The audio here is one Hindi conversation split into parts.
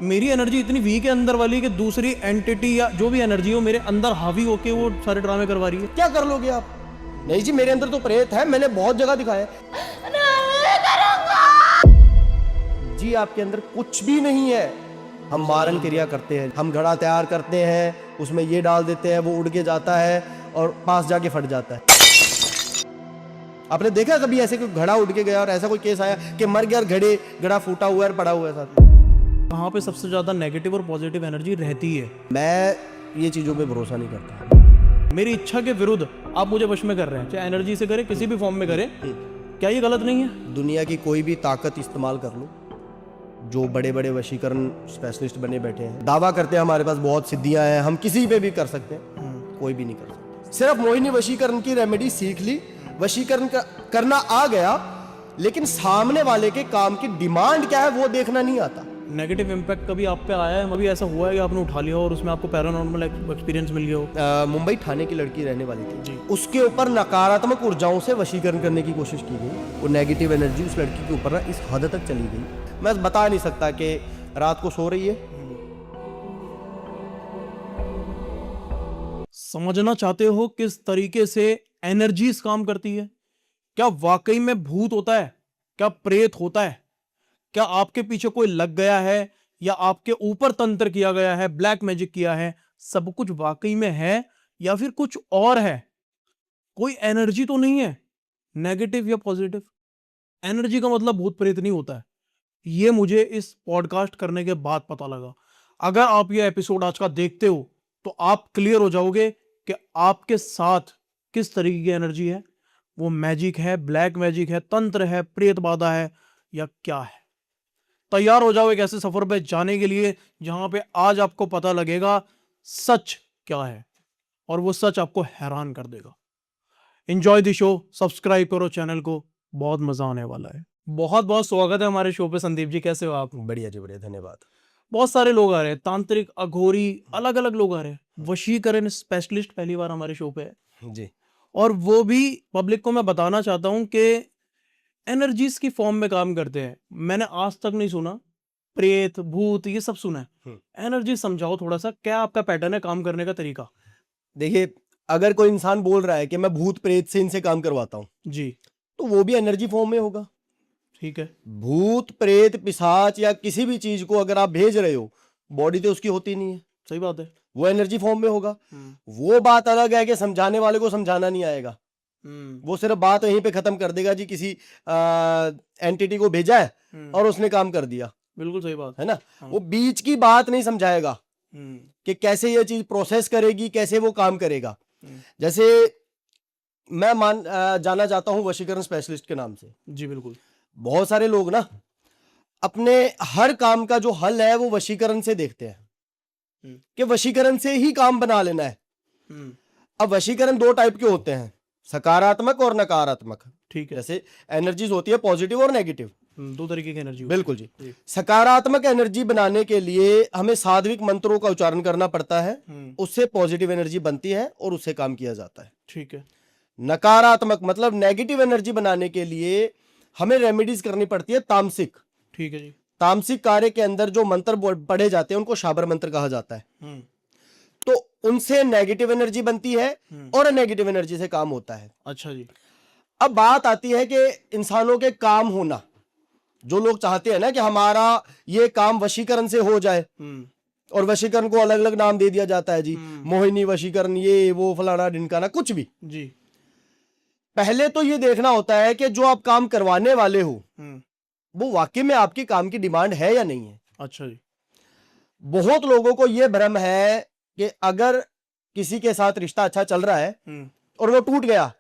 मेरी एनर्जी इतनी वीक है अंदर वाली कि दूसरी एंटिटी या जो भी एनर्जी हो मेरे अंदर हावी होके वो सारे ड्रामे करवा रही है। क्या कर लोगे आप? नहीं जी, मेरे अंदर तो प्रेत है, मैंने बहुत जगह दिखाया। जी आपके अंदर कुछ भी नहीं है। हम मारण क्रिया करते हैं, हम घड़ा तैयार करते हैं, उसमें ये डाल देते हैं, वो उड़ के जाता है और पास जाके फट जाता है। आपने देखा कभी ऐसे कोई घड़ा उड़ के गया और ऐसा कोई केस आया कि मर गया और घड़ा फूटा हुआ है, पड़ा हुआ है साथ में? कहाँ पे सबसे ज्यादा नेगेटिव और पॉजिटिव एनर्जी रहती है? मैं ये चीजों पे भरोसा नहीं करता। मेरी इच्छा के विरुद्ध आप मुझे वश में कर रहे हैं, चाहे एनर्जी से करें, किसी भी फॉर्म में करें, क्या ये गलत नहीं है? दुनिया की कोई भी ताकत इस्तेमाल कर लो, जो बड़े बड़े वशीकरण स्पेशलिस्ट बने बैठे हैं, दावा करते हैं हमारे पास बहुत सिद्धियां हैं, हम किसी पे भी कर सकते हैं, कोई भी नहीं कर सकता। सिर्फ मोहिनी वशीकरण की रेमेडी सीख ली, वशीकरण करना आ गया, लेकिन सामने वाले के काम की डिमांड क्या है वो देखना नहीं आता। नेगेटिव इम्पैक्ट कभी आप पे आया है? अभी ऐसा हुआ है कि आपने उठा लिया और उसमें आपको पैरानॉर्मल एक्सपीरियंस मिल गया हो? मुंबई थाने की लड़की रहने वाली थी जी। उसके ऊपर नकारात्मक ऊर्जाओं से वशीकरण करने की कोशिश की गई। वो नेगेटिव एनर्जी उस लड़की के ऊपर ना इस हद तक चली गई, मैं बता नहीं सकता कि रात को सो रही है। समझना चाहते हो किस तरीके से एनर्जीज काम करती है? क्या वाकई में भूत होता है? क्या प्रेत होता है? क्या आपके पीछे कोई लग गया है या आपके ऊपर तंत्र किया गया है, ब्लैक मैजिक किया है? सब कुछ वाकई में है या फिर कुछ और है? कोई एनर्जी तो नहीं है, नेगेटिव या पॉजिटिव। एनर्जी का मतलब भूत प्रेत नहीं होता है, ये मुझे इस पॉडकास्ट करने के बाद पता लगा। अगर आप ये एपिसोड आज का देखते हो तो आप क्लियर हो जाओगे कि आपके साथ किस तरीके की एनर्जी है। वो मैजिक है, ब्लैक मैजिक है, तंत्र है, प्रेत बाधा है या क्या है। तैयार हो जाओ एक ऐसे सफर पे जाने के लिए जहां पे आज आपको पता लगेगा सच क्या है और वो सच आपको हैरान कर देगा। एंजॉय द शो, सब्सक्राइब करो चैनल को, बहुत मजा आने वाला है। बहुत बहुत स्वागत है हमारे शो पे। संदीप जी कैसे हो आप? बढ़िया जी बढ़िया, धन्यवाद। बहुत सारे लोग आ रहे हैं, तांत्रिक, अघोरी, अलग अलग लोग आ रहे हैं। वशीकरण स्पेशलिस्ट पहली बार हमारे शो पे है जी। और वो भी पब्लिक को मैं बताना चाहता हूं कि एनर्जीज की फॉर्म में काम करते हैं। मैंने आज तक नहीं सुना प्रेत भूत, ये सब सुना है। एनर्जी समझाओ थोड़ा सा, क्या आपका पैटर्न है काम करने का तरीका? देखिए, अगर कोई इंसान बोल रहा है कि मैं भूत प्रेत से इनसे काम करवाता हूँ जी, तो वो भी एनर्जी फॉर्म में होगा। ठीक है। भूत प्रेत पिशाच या किसी भी चीज को अगर आप भेज रहे हो, बॉडी तो उसकी होती नहीं है, सही बात है। वो एनर्जी फॉर्म में होगा। वो बात अलग है कि समझाने वाले को समझाना नहीं आएगा, वो सिर्फ बात वहीं पे खत्म कर देगा जी, किसी एंटिटी को भेजा है और उसने काम कर दिया। बिल्कुल सही बात है ना। वो बीच की बात नहीं समझाएगा कि कैसे ये चीज प्रोसेस करेगी, कैसे वो काम करेगा। जैसे मैं जाना चाहता हूं वशीकरण स्पेशलिस्ट के नाम से। जी बिल्कुल। बहुत सारे लोग ना अपने हर काम का जो हल है वो वशीकरण से देखते हैं कि वशीकरण से ही काम बना लेना है। अब वशीकरण दो टाइप के होते हैं, सकारात्मक और नकारात्मक। ठीक है। जैसे एनर्जीज होती है पॉजिटिव और नेगेटिव, दो तरीके की एनर्जी। बिल्कुल जी। सकारात्मक एनर्जी बनाने के लिए हमें सात्विक मंत्रों का उच्चारण करना पड़ता है, उससे पॉजिटिव एनर्जी बनती है और उससे काम किया जाता है। ठीक है। नकारात्मक मतलब नेगेटिव एनर्जी बनाने के लिए हमें रेमेडीज करनी पड़ती है तामसिक। ठीक है जी। तामसिक कार्य के अंदर जो मंत्र पढ़े जाते हैं उनको शाबर मंत्र कहा जाता है। तो उनसे नेगेटिव एनर्जी बनती है और नेगेटिव एनर्जी से काम होता है। अच्छा जी। अब बात आती है कि इंसानों के काम होना, जो लोग चाहते हैं ना कि हमारा ये काम वशीकरण से हो जाए, और वशीकरण को अलग अलग नाम दे दिया जाता है जी, मोहिनी वशीकरण, ये वो फलाना ढिमकाना, कुछ भी जी। पहले तो ये देखना होता है कि जो आप काम करवाने वाले हो वो वाकई में आपकी काम की डिमांड है या नहीं है। अच्छा जी। बहुत लोगों को यह भ्रम है कि अगर किसी के साथ रिश्ता अच्छा चल रहा है और वो टूट गया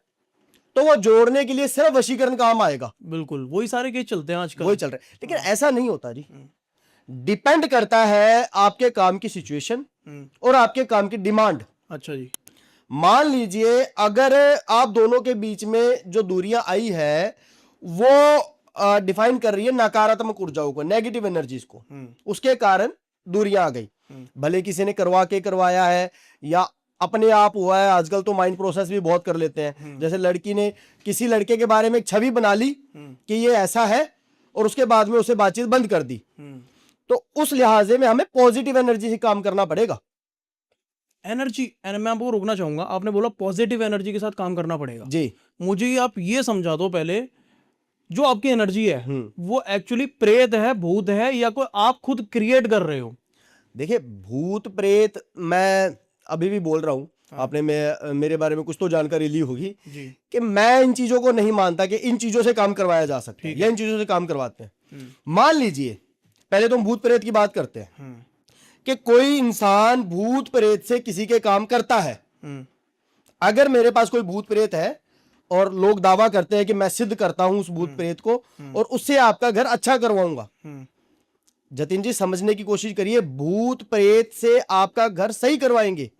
तो वो जोड़ने के लिए सिर्फ वशीकरण काम आएगा। बिल्कुल वही सारे केस चलते हैं आजकल, वही चल रहे हैं, लेकिन ऐसा नहीं होता जी। डिपेंड करता है आपके काम की सिचुएशन और आपके काम की डिमांड। अच्छा जी। मान लीजिए अगर आप दोनों के बीच में जो दूरियां आई है वो डिफाइन कर रही है नकारात्मक ऊर्जाओं को, नेगेटिव एनर्जीज को, उसके कारण दूरियां आ गई। भले किसी ने करवाया है या अपने आप हुआ है, आजकल तो माइंड प्रोसेस भी बहुत कर लेते हैं। जैसे लड़की ने किसी लड़के के बारे में एक छवि बना ली कि ये ऐसा है और उसके बाद में उसे बातचीत बंद कर दी, तो उस लिहाजे में हमें पॉजिटिव एनर्जी से काम करना पड़ेगा। एनर्जी, मैं आपको रोकना चाहूंगा, आपने बोला पॉजिटिव एनर्जी के साथ काम करना पड़ेगा जी। मुझे आप ये समझा दो पहले, जो आपकी एनर्जी है वो एक्चुअली प्रेत है, भूत है, या कोई आप खुद क्रिएट कर रहे हो? देखिए भूत प्रेत मैं अभी भी बोल रहा हूं, आपने मेरे बारे में कुछ तो जानकारी ली होगी जी। कि मैं इन चीजों को नहीं मानता कि इन चीजों से काम करवाया जा सकता है या इन चीजों से काम करवाते हैं। मान लीजिए पहले तो हम भूत प्रेत की बात करते हैं कि कोई इंसान भूत प्रेत से किसी के काम करता है। अगर मेरे पास कोई भूत प्रेत है और लोग दावा करते हैं कि मैं सिद्ध करता हूं उस भूत प्रेत को और उससे आपका घर अच्छा करवाऊंगा, जतिन जी समझने की कोशिश करिए, भूत प्रेत से आपका घर सही करवाएंगे।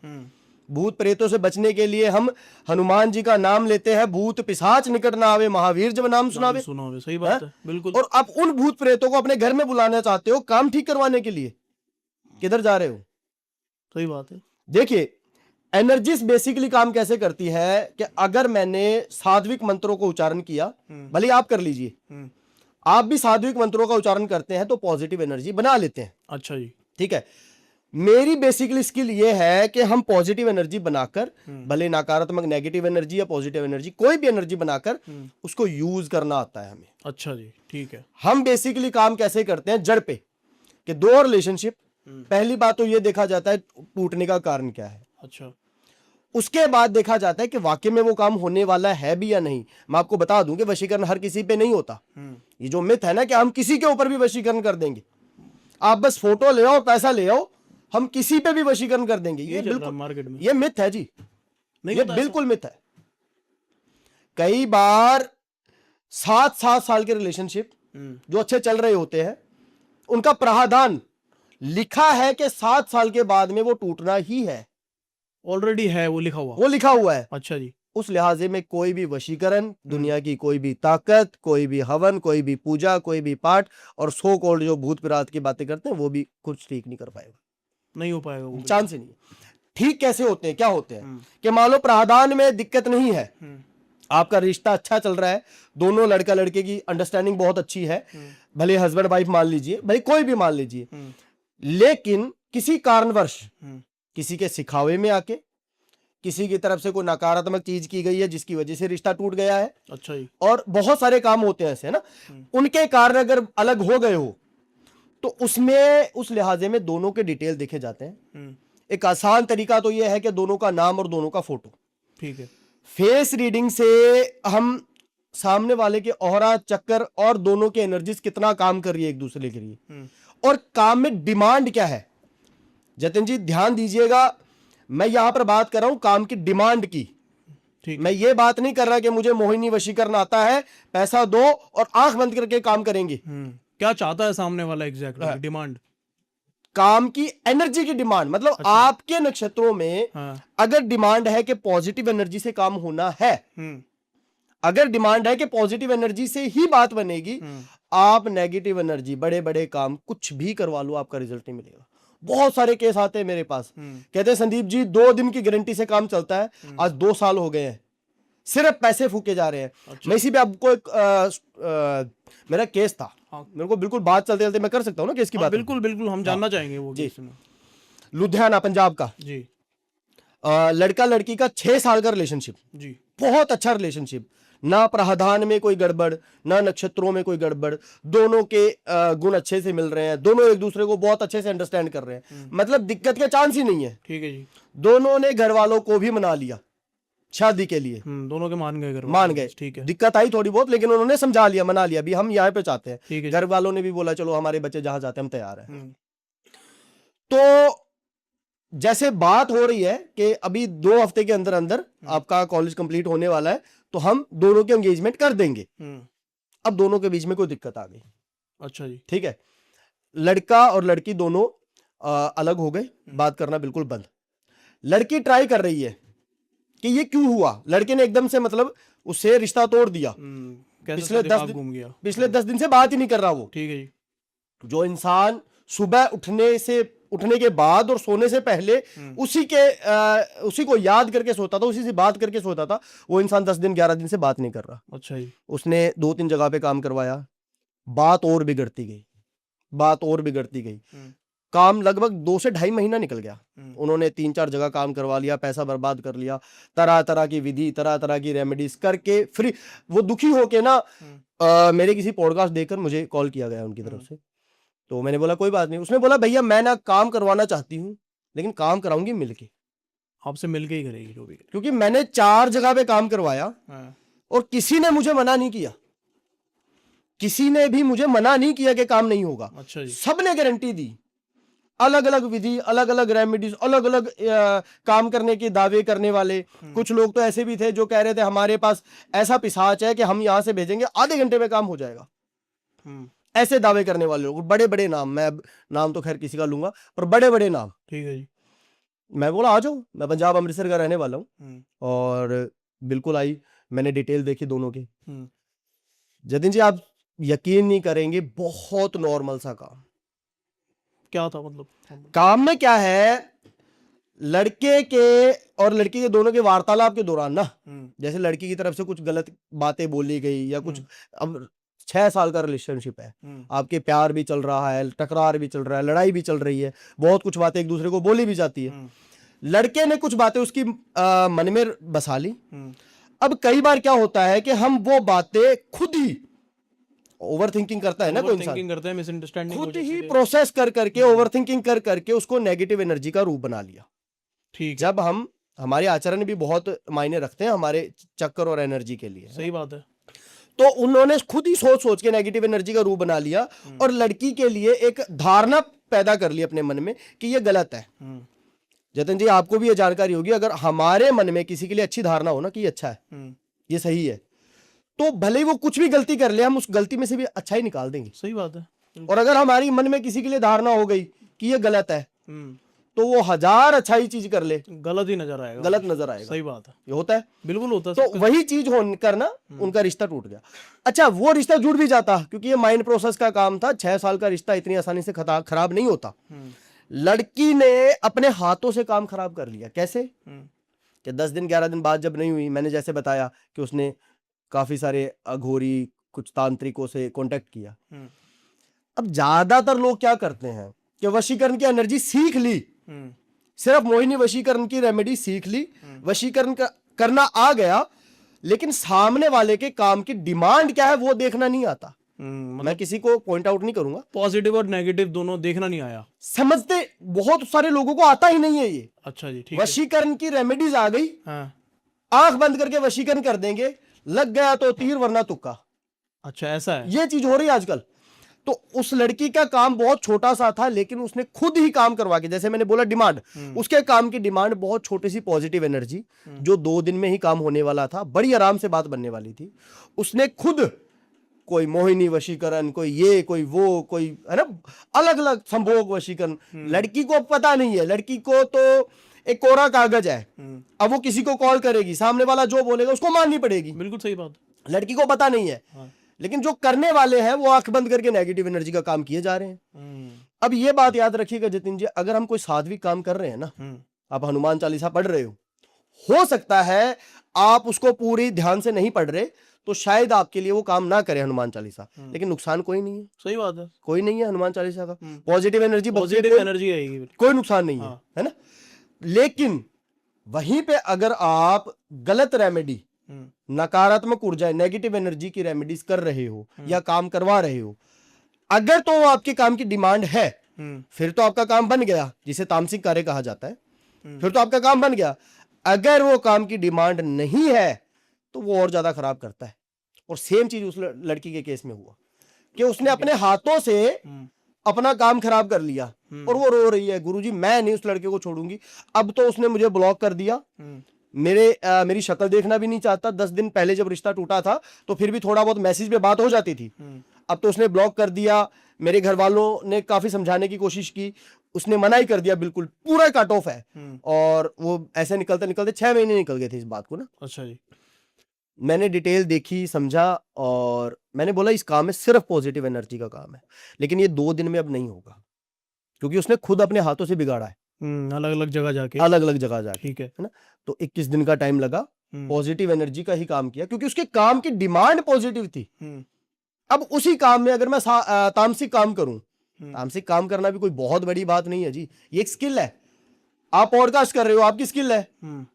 भूत प्रेतों से बचने के लिए हम हनुमान जी का नाम लेते हैं, भूत पिशाच निकट ना आवे, महावीर जब नाम सुनावे। सही बात है, बिल्कुल। और आप उन भूत प्रेतों को अपने घर में बुलाना चाहते हो काम ठीक करवाने के लिए, किधर जा रहे हो? सही बात है। देखिए एनर्जीज बेसिकली काम कैसे करती है कि अगर मैंने सात्विक मंत्रों को उच्चारण किया, भले आप कर लीजिए, आप भी सात्विक मंत्रों का उच्चारण करते हैं तो पॉजिटिव एनर्जी बना लेते हैं। अच्छा जी। ठीक है, मेरी बेसिकली स्किल ये है कि हम पॉजिटिव एनर्जी बनाकर, भले नकारात्मक नेगेटिव एनर्जी या पॉजिटिव एनर्जी कोई भी एनर्जी बनाकर उसको यूज करना आता है हमें। अच्छा जी, ठीक है। हम बेसिकली काम कैसे करते हैं जड़ पे, कि दो रिलेशनशिप, पहली बात तो ये देखा जाता है टूटने का कारण क्या है। अच्छा। उसके बाद देखा जाता है कि वाकई में वो काम होने वाला है भी या नहीं। मैं आपको बता दूं कि वशीकरण हर किसी पे नहीं होता। ये जो मिथ है ना कि हम किसी के ऊपर भी वशीकरण कर देंगे, आप बस फोटो ले आओ, पैसा ले आओ, हम किसी पे भी वशीकरण कर देंगे, ये बिल्कुल मार्केट में ये मिथ है जी, नहीं, ये बिल्कुल मिथ है। कई बार 7-7 साल के रिलेशनशिप जो अच्छे चल रहे होते हैं, उनका प्रावधान लिखा है कि 7 साल के बाद में वो टूटना ही है, ऑलरेडी है, वो लिखा हुआ है। अच्छा जी। उस लिहाजे में कोई भी वशीकरण, दुनिया की कोई भी ताकत, कोई भी हवन, कोई भी पूजा, कोई भी पाठ और सो कॉल्ड जो भूत प्रेत की बातें करते हैं वो भी कुछ ठीक नहीं कर पाएगा, नहीं हो पाएगा, वो चांस ही नहीं। ठीक कैसे होते हैं, क्या होते हैं कि मान लो प्रावधान में दिक्कत नहीं है, आपका रिश्ता अच्छा चल रहा है, दोनों लड़का लड़के की अंडरस्टैंडिंग बहुत अच्छी है, भले हस्बैंड वाइफ मान लीजिए, भले कोई भी मान लीजिए, लेकिन किसी कारणवश किसी के सिखावे में आके किसी की तरफ से कोई नकारात्मक चीज की गई है जिसकी वजह से रिश्ता टूट गया है। अच्छा जी। और बहुत सारे काम होते हैं ऐसे, है ना, उनके कारण अगर अलग हो गए हो तो उसमें उस लिहाजे में दोनों के डिटेल देखे जाते हैं। एक आसान तरीका तो यह है कि दोनों का नाम और दोनों का फोटो, ठीक है, फेस रीडिंग से हम सामने वाले के ऑरा चक्कर और दोनों के एनर्जीज कितना काम कर रही है एक दूसरे के लिए, और काम में डिमांड क्या है। जतिन जी ध्यान दीजिएगा, मैं यहां पर बात कर रहा हूं काम की डिमांड की, मैं ये बात नहीं कर रहा कि मुझे मोहिनी वशीकरण आता है, पैसा दो और आंख बंद करके काम करेंगे। क्या चाहता है सामने वाला एग्जैक्टली, डिमांड, काम की एनर्जी की डिमांड, मतलब अच्छा। आपके नक्षत्रों में अगर डिमांड है कि पॉजिटिव एनर्जी से काम होना है, अगर डिमांड है कि पॉजिटिव एनर्जी से ही बात बनेगी, आप नेगेटिव एनर्जी बड़े बड़े काम कुछ भी करवा लो, आपका रिजल्ट नहीं मिलेगा। बहुत सारे केस आते हैं मेरे पास, कहते हैं संदीप जी 2 दिन की गारंटी से काम चलता है, आज 2 साल हो गए हैं, सिर्फ पैसे फूके जा रहे हैं। अच्छा। मैं इसी पे आपको एक मेरा केस था, मेरे को बिल्कुल बात चलते चलते मैं कर सकता हूँ ना केस की बात। बिल्कुल बिल्कुल, हम जानना चाहेंगे वो जी। लुधियाना पंजाब का जी, लड़का लड़की का 6 साल का रिलेशनशिप जी, बहुत अच्छा रिलेशनशिप, ना प्रावधान में कोई गड़बड़, ना नक्षत्रों में कोई गड़बड़, दोनों के गुण अच्छे से मिल रहे हैं, दोनों एक दूसरे को बहुत अच्छे से अंडरस्टैंड कर रहे हैं, मतलब दिक्कत का चांस ही नहीं है। ठीक है जी। दोनों ने घर वालों को भी मना लिया शादी के लिए, दोनों के मान गए, मान गए। ठीक है, दिक्कत आई थोड़ी बहुत, लेकिन उन्होंने समझा लिया, मना लिया, भी हम यहाँ पे चाहते हैं। घर वालों ने भी बोला चलो हमारे बच्चे जहां जाते हैं हम तैयार हैं। तो जैसे बात हो रही है कि अभी 2 हफ्ते के अंदर अंदर आपका कॉलेज कंप्लीट होने वाला है, तो हम दोनों के एंगेजमेंट कर देंगे। अब दोनों के बीच में कोई दिक्कत आ गई। अच्छा जी। ठीक है, लड़का और लड़की दोनों अलग हो गए, बात करना बिल्कुल बंद। लड़की ट्राई कर रही है कि ये क्यों हुआ, लड़के ने एकदम से मतलब उससे रिश्ता तोड़ दिया, पिछले 10 दिन से बात ही नहीं कर रहा वो। ठीक है जी। जो इंसान सुबह उठने के बाद और सोने से पहले उसी को याद करके सोता था, उसी से बात करके सोता था, वो इंसान 10 दिन 11 दिन से बात नहीं कर रहा। अच्छा जी। उसने 2-3 जगह पे काम करवाया, बात और बिगड़ती गई, बात और बिगड़ती गई। काम लगभग 2 से 2.5 महीना निकल गया। उन्होंने 3-4 जगह काम करवा लिया, पैसा बर्बाद कर लिया, तरह तरह की विधि, तरह तरह की रेमेडीज करके फ्री। वो दुखी होके ना मेरे किसी पॉडकास्ट देखकर मुझे कॉल किया गया उनकी तरफ से। तो मैंने बोला कोई बात नहीं। उसने बोला भैया मैं ना काम करवाना चाहती हूँ, लेकिन काम कराऊंगी मिलके, आपसे मिलके ही करेगी जो भी। क्योंकि मैंने 4 जगह पे काम करवाया और किसी ने मुझे मना नहीं किया, किसी ने भी मुझे मना नहीं किया कि काम नहीं होगा। अच्छा जी। सबने गारंटी दी, अलग अलग विधि, अलग अलग रेमेडीज, अलग अलग काम करने के दावे करने वाले। कुछ लोग तो ऐसे भी थे जो कह रहे थे हमारे पास ऐसा पिशाच है कि हम यहां से भेजेंगे आधे घंटे में काम हो जाएगा। ऐसे दावे करने वाले लोग, बड़े बड़े नाम, मैं नाम तो खैर किसी का लूंगा, पर बड़े बड़े नाम। ठीक है जी। मैं बोला आ जाओ, मैं पंजाब अमृतसर का रहने वाला हूँ। और बिल्कुल आई, मैंने डिटेल देखी दोनों की। जतिन जी आप यकीन नहीं करेंगे, बहुत नॉर्मल सा काम। क्या था मतलब? काम में क्या है, लड़के के और लड़की के दोनों के वार्तालाप के दौरान ना, जैसे लड़की की तरफ से कुछ गलत बातें बोली गई या कुछ, अब 6 साल का रिलेशनशिप है, आपके प्यार भी चल रहा है, टकरार भी चल रहा है, लड़ाई भी चल रही है, बहुत कुछ बातें एक दूसरे को बोली भी जाती है। लड़के ने कुछ बातें उसकी मन में बसा ली। अब कई बार क्या होता है कि हम वो बातें खुद ही, ओवर थिंकिंग करता है ना कोई इंसान, करता है, मिसअंडरस्टैंडिंग खुद ही प्रोसेस कर करके, ओवर थिंकिंग कर करके उसको नेगेटिव एनर्जी का रूप बना लिया। ठीक। जब हम, हमारे आचरण भी बहुत मायने रखते हैं हमारे चक्कर और एनर्जी के लिए। सही बात है। तो उन्होंने खुद ही सोच सोच के नेगेटिव एनर्जी का रूप बना लिया और लड़की के लिए एक धारणा पैदा कर ली अपने मन में कि ये गलत है। जतिन जी आपको भी ये जानकारी होगी, अगर हमारे मन में किसी के लिए अच्छी धारणा हो ना कि ये अच्छा है, ये सही है, तो भले ही वो कुछ भी गलती कर ले, हम उस गलती में से भी अच्छा ही निकाल देंगे। सही बात है। और अगर हमारी मन में किसी के लिए धारणा हो गई कि ये गलत है, तो वो 1000 अच्छाई चीज कर ले, गलत ही नजर आएगा, गलत नजर आएगा। सही बात है, ये होता है, बिल्कुल होता है। तो वही चीज होकर ना उनका रिश्ता टूट गया। अच्छा वो रिश्ता जुड़ भी जाता क्योंकि ये माइंड प्रोसेस का काम था। 6 साल का रिश्ता इतनी आसानी से खराब नहीं होता। लड़की ने अपने हाथों से काम खराब कर लिया। कैसे कि 10 दिन 11 दिन बाद जब नहीं हुई, मैंने जैसे बताया कि उसने काफी सारे अघोरी, कुछ तांत्रिकों से कांटेक्ट किया। अब ज्यादातर लोग क्या करते हैं कि वशीकरण की एनर्जी सीख ली, सिर्फ मोहिनी वशीकरण की रेमेडी सीख ली, वशीकरण करना आ गया, लेकिन सामने वाले के काम की डिमांड क्या है वो देखना नहीं आता। मैं किसी को पॉइंट आउट नहीं करूंगा, पॉजिटिव और नेगेटिव दोनों देखना नहीं आया। समझते बहुत सारे लोगों को आता ही नहीं है ये। अच्छा जी, ठीक। वशीकरण की रेमेडीज आ गई, आंख बंद करके वशीकरण कर देंगे, लग गया तो तीर वरना तुक्का। अच्छा ऐसा है, ये चीज हो रही है आजकल। तो उस लड़की का काम बहुत छोटा सा था, लेकिन उसने खुद ही काम करवा के, जैसे मैंने बोला डिमांड, उसके काम की डिमांड बहुत छोटी सी पॉजिटिव एनर्जी, जो 2 दिन में ही काम होने वाला था, बड़ी आराम से बात बनने वाली थी, उसने खुद कोई मोहिनी वशीकरण, कोई ये, कोई वो, कोई है ना, अलग अलग संभोग वशीकरण। लड़की को पता नहीं है, लड़की को तो एक कोरा कागज है। अब वो किसी को कॉल करेगी, सामने वाला जो बोलेगा उसको माननी पड़ेगी। बिल्कुल सही बात। लड़की को पता नहीं है। लेकिन जो करने वाले हैं वो आंख बंद करके नेगेटिव एनर्जी का काम किए जा रहे हैं। अब ये बात याद रखिएगा जतिन जी, अगर हम कोई सात्विक काम कर रहे हैं ना, आप हनुमान चालीसा पढ़ रहे हो सकता है आप उसको पूरी ध्यान से नहीं पढ़ रहे, तो शायद आपके लिए वो काम ना करे हनुमान चालीसा, लेकिन नुकसान कोई नहीं है। सही बात है, कोई नहीं है हनुमान चालीसा का। पॉजिटिव एनर्जी आएगी, कोई नुकसान नहीं है ना। लेकिन वहीं पे अगर आप गलत रेमेडी, नकारात्मक ऊर्जा, नेगेटिव एनर्जी की रेमेडीज कर रहे हो या काम करवा रहे हो, अगर तो वो आपके काम की डिमांड है, फिर तो आपका काम बन गया, जिसे तामसिक कार्य कहा जाता है, फिर तो आपका काम बन गया। अगर वो काम की डिमांड नहीं है तो वो और ज्यादा खराब करता है। और सेम चीज उस लड़की के केस में हुआ कि उसने अपने हाथों से अपना काम खराब कर लिया और वो रो रही है, गुरुजी मैं नहीं उस लड़के को छोड़ूंगी। अब तो उसने मुझे ब्लॉक कर दिया, मेरी शक्ल देखना भी नहीं चाहता। 10 दिन पहले जब रिश्ता टूटा था तो फिर भी थोड़ा बहुत मैसेज पे बात हो जाती थी, अब तो उसने ब्लॉक कर दिया। मेरे घर वालों ने काफी समझाने की कोशिश की, उसने मना ही कर दिया, बिल्कुल पूरा कट ऑफ है। और वो ऐसे निकलते निकलते 6 महीने निकल गए थे इस बात को ना। अच्छा जी। मैंने डिटेल देखी, समझा, और मैंने बोला इस काम में सिर्फ पॉजिटिव एनर्जी का काम है, लेकिन ये 2 दिन में अब नहीं होगा, क्योंकि उसने खुद अपने हाथों से बिगाड़ा है, अलग अलग जगह जाके। ठीक है ना। तो 21 दिन का टाइम लगा, पॉजिटिव एनर्जी का ही काम किया, क्योंकि उसके काम की डिमांड पॉजिटिव थी। अब उसी काम में अगर मैं तामसिक काम करूं तामसिक काम करना भी कोई बहुत बड़ी बात नहीं है जी, ये एक स्किल है। आप पॉडकास्ट कर रहे हो, आपकी स्किल है,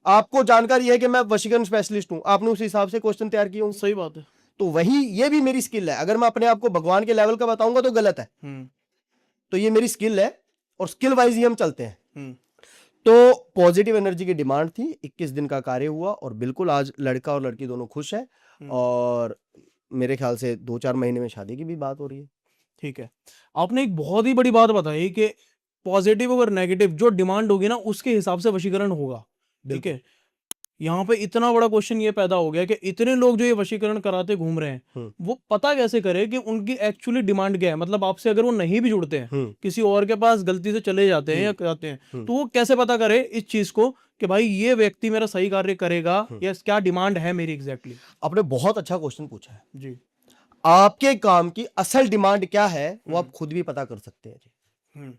आपको जानकारी है कि मैं वशीकरण स्पेशलिस्ट हूं, आपने उस हिसाब से क्वेश्चन तैयार किए होंगे। सही बात है। तो वही ये भी मेरी स्किल है। अगर मैं अपने आप को भगवान के लेवल का बताऊंगा तो गलत है। तो ये मेरी स्किल है और स्किल वाइज ही हम चलते हैं। तो पॉजिटिव एनर्जी की डिमांड थी, 21 दिन का कार्य हुआ और बिल्कुल आज लड़का और लड़की दोनों खुश है और मेरे ख्याल से 2-4 महीने में शादी की भी बात हो रही है। ठीक है, आपने एक बहुत ही बड़ी बात बताई कि पॉजिटिव और नेगेटिव जो डिमांड होगी ना उसके हिसाब से वशीकरण होगा। ठीक है, यहाँ पे इतना बड़ा क्वेश्चन ये पैदा हो गया कि इतने लोग जो ये वशीकरण कराते घूम रहे हैं वो पता कैसे करे कि उनकी एक्चुअली डिमांड क्या है। मतलब आपसे अगर वो नहीं भी जुड़ते हैं, किसी और के पास गलती से चले जाते हैं या जाते हैं, तो वो कैसे पता करे इस चीज को कि भाई ये व्यक्ति मेरा सही कार्य करेगा या क्या डिमांड है मेरी एग्जैक्टली। आपने बहुत अच्छा क्वेश्चन पूछा है जी। आपके काम की असल डिमांड क्या है वो आप खुद भी पता कर सकते हैं जी।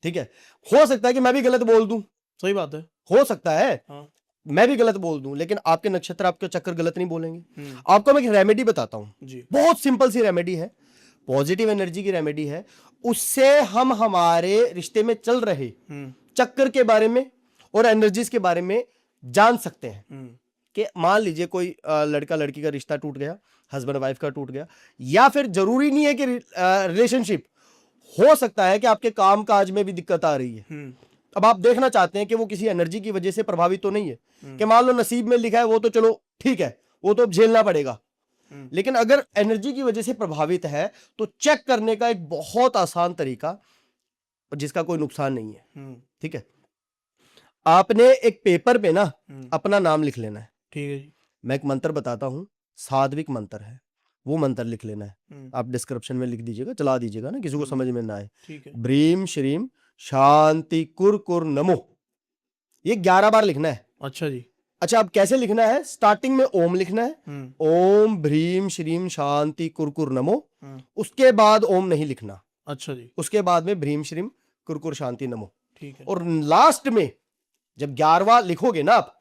ठीक है, हो सकता है कि मैं भी गलत बोल दूं, सही बात है, हो सकता है हाँ। मैं भी गलत बोल दूं, लेकिन आपके नक्षत्र आपके चक्कर गलत नहीं बोलेंगे। आपको मैं एक रेमेडी बताता हूं जी, बहुत सिंपल सी रेमेडी है, पॉजिटिव एनर्जी की रेमेडी है। उससे हम हमारे रिश्ते में चल रहे चक्कर के बारे में और एनर्जीज के बारे में जान सकते हैं। कि मान लीजिए कोई लड़का लड़की का रिश्ता टूट गया, हस्बैंड वाइफ का टूट गया, या फिर जरूरी नहीं है कि रिलेशनशिप, हो सकता है कि आपके काम काज में भी दिक्कत आ रही है। अब आप देखना चाहते हैं कि वो किसी एनर्जी की वजह से प्रभावित तो नहीं है, कि मान लो नसीब में लिखा है वो तो चलो ठीक है, वो तो झेलना पड़ेगा। लेकिन अगर एनर्जी की वजह से प्रभावित है तो चेक करने का एक बहुत आसान तरीका जिसका कोई नुकसान नहीं है। ठीक है, आपने एक पेपर पे ना अपना नाम लिख लेना है। ठीक है जी। मैं एक मंत्र बताता हूं, सात्विक मंत्र है, वो मंत्र लिख लेना है। आप डिस्क्रिप्शन में लिख दीजिएगा, चला दीजिएगा ना, किसी को समझ में ना आए। ठीक है। ब्रीम श्रीम शांति कुर कुर नमो, ये 11 बार लिखना है। अच्छा जी। अच्छा, अब कैसे लिखना है? स्टार्टिंग में ओम लिखना है, ओम भ्रीम श्रीम शांति कुर कुर नमो, उसके बाद ओम नहीं लिखना। अच्छा जी। उसके बाद में भ्रीम श्रीम कुर कुर शांति नमो। ठीक है। और लास्ट में जब 11वां लिखोगे ना आप,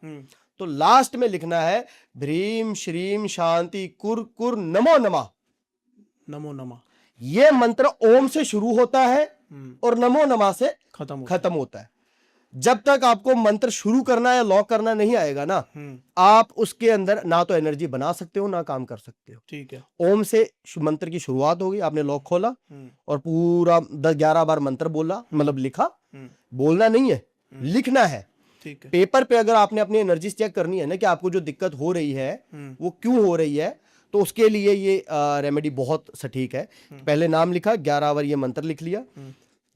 तो लास्ट में लिखना है भ्रीम श्रीम शांति कुर कुर नमो नमः। नमो नमः, ये मंत्र ओम से शुरू होता है और नमो नमः से खत्म होता है। जब तक आपको मंत्र शुरू करना या लॉक करना नहीं आएगा ना, आप उसके अंदर ना तो एनर्जी बना सकते हो ना काम कर सकते हो। ठीक है। ओम से मंत्र की शुरुआत होगी, आपने लॉक खोला और पूरा 10-11 बार मंत्र बोला, मतलब लिखा। बोलना नहीं है, लिखना है। ठीक है। पेपर पे अगर आपने अपनी एनर्जी चेक करनी है ना कि आपको जो दिक्कत हो रही है वो क्यों हो रही है, तो उसके लिए ये रेमेडी बहुत सटीक है। पहले नाम लिखा, 11 बार ये मंत्र लिख लिया।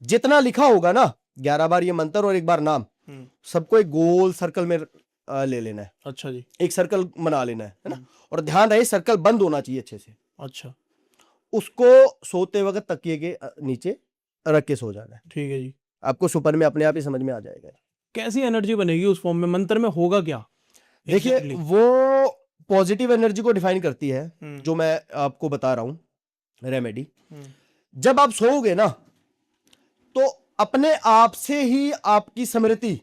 जितना लिखा होगा ना, 11 बार ये मंत्र और एक बार नाम, सबको एक गोल सर्कल में ले लेना है। अच्छा जी। एक सर्कल बना लेना है ना, और ध्यान रहे सर्कल बंद होना चाहिए अच्छे से। अच्छा। उसको सोते वक्त तकिए के नीचे रख के सो जाना है। ठीक है जी। आपको सुपर में अपने आप ही समझ में आ जाएगा। कैसी एनर्जी बनेगी उस फॉर्म में, मंत्र में होगा क्या? देखिए, वो पॉजिटिव एनर्जी को डिफाइन करती है जो मैं आपको बता रहा हूं रेमेडी। जब आप सोओगे ना तो अपने आप से ही आपकी स्मृति,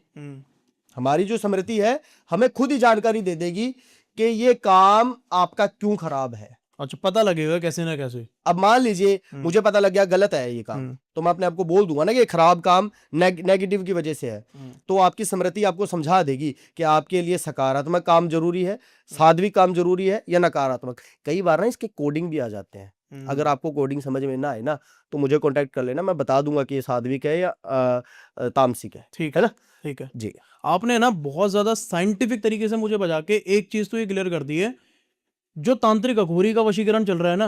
हमारी जो स्मृति है, हमें खुद ही जानकारी दे देगी कि ये काम आपका क्यों खराब है। अच्छा, पता लगेगा कैसे ना कैसे। अब मान लीजिए मुझे पता लग गया गलत है ये काम, तो मैं अपने आप को बोल दूंगा ना कि ये खराब काम नेगेटिव की वजह से है। तो आपकी स्मृति आपको समझा देगी कि आपके लिए सकारात्मक काम जरूरी है, सात्विक काम जरूरी है या नकारात्मक। कई बार ना इसके कोडिंग भी आ जाते हैं। अगर आपको कोडिंग समझ में ना आए ना तो मुझे कांटेक्ट कर लेना, मैं बता दूंगा कि ये सात्विक है या तामसिक है। ठीक है ना? ठीक है जी। आपने ना बहुत ज्यादा साइंटिफिक तरीके से मुझे बजा के एक चीज तो ये क्लियर कर दी है, जो तांत्रिक अघोरी का वशीकरण चल रहा है ना,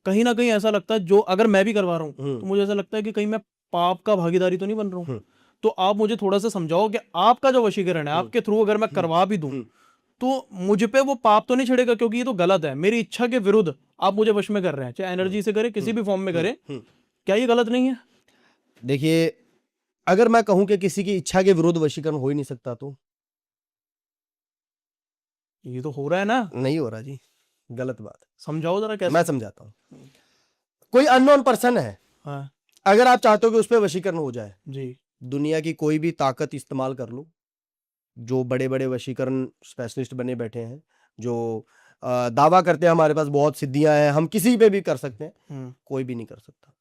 कहीं ना कहीं ऐसा लगता है, जो अगर मैं भी करवा रहा हूँ तो मुझे ऐसा लगता है कि कहीं मैं पाप का भागीदारी तो नहीं बन रहा हूँ। तो आप मुझे थोड़ा सा समझाओ कि आपका जो वशीकरण है, आपके थ्रू अगर मैं करवा भी दूं तो मुझ पे वो पाप तो नहीं छिड़ेगा? क्योंकि ये तो गलत है, मेरी इच्छा के विरुद्ध आप मुझे वश में कर रहे हैं, चाहे एनर्जी से करे, किसी भी फॉर्म में करे, क्या ये गलत नहीं है? देखिए, अगर मैं कहूं कि किसी की इच्छा के विरुद्ध वशीकरण हो ही नहीं सकता, तो ये तो हो रहा है ना। नहीं हो रहा जी, गलत बात है। समझाओ जरा कैसे। मैं समझाता हूं। कोई अननोन पर्सन है, हाँ अगर आप चाहते हो कि उस पर वशीकरण हो जाए जी, दुनिया की कोई भी ताकत इस्तेमाल कर लो, जो बड़े बड़े वशीकरण स्पेशलिस्ट बने बैठे हैं, जो दावा करते हैं हमारे पास बहुत सिद्धियां हैं, हम किसी पे भी कर सकते हैं, कोई भी नहीं कर सकता।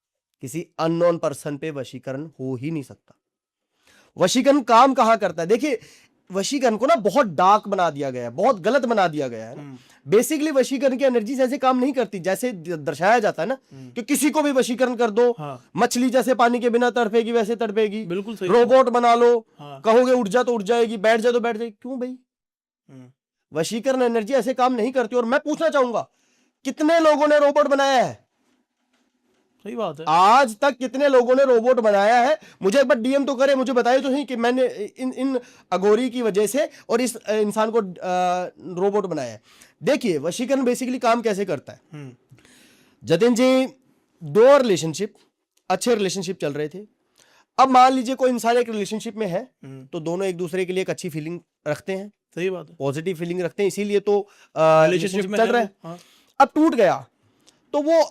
किसी अननोन पर्सन पे वशीकरण हो ही नहीं सकता। वशीकरण काम कहां करता है? देखिए, वशीकरण को ना बहुत डार्क बना दिया गया है, बहुत गलत बना दिया गया है ना। बेसिकली वशीकरण की एनर्जी ऐसे काम नहीं करती जैसे दर्शाया जाता है ना, कि किसी को भी वशीकरण कर दो, हाँ, मछली जैसे पानी के बिना तड़पेगी वैसे तड़पेगी, बिल्कुल सही। रोबोट बना लो, हाँ, कहोगे उठ जा तो उठ जाएगी, बैठ जा तो बैठ जाएगी। क्यों भाई? वशीकरण एनर्जी ऐसे काम नहीं करती। और मैं पूछना चाहूंगा, कितने लोगों ने रोबोट बनाया है? सही बात है। आज तक कितने लोगों ने रोबोट बनाया है? मुझे एक बार डीएम तो करे, मुझे बताइए तो सही कि मैंने इन अघोरी की वजह से और इस इंसान को रोबोट बनाया है। देखिए, वशीकरण बेसिकली काम कैसे करता है। जतिन जी, दो रिलेशनशिप, अच्छे रिलेशनशिप चल रहे थे। अब मान लीजिए कोई इंसान एक रिलेशनशिप में है, तो दोनों एक दूसरे के लिए एक अच्छी फीलिंग रखते हैं, सही बात है। पॉजिटिव फीलिंग रखते हैं, इसीलिए तो रिलेशनशिप रिलेशनशिप में चल है रहा वो। है। हाँ, अब टूट गया तो वो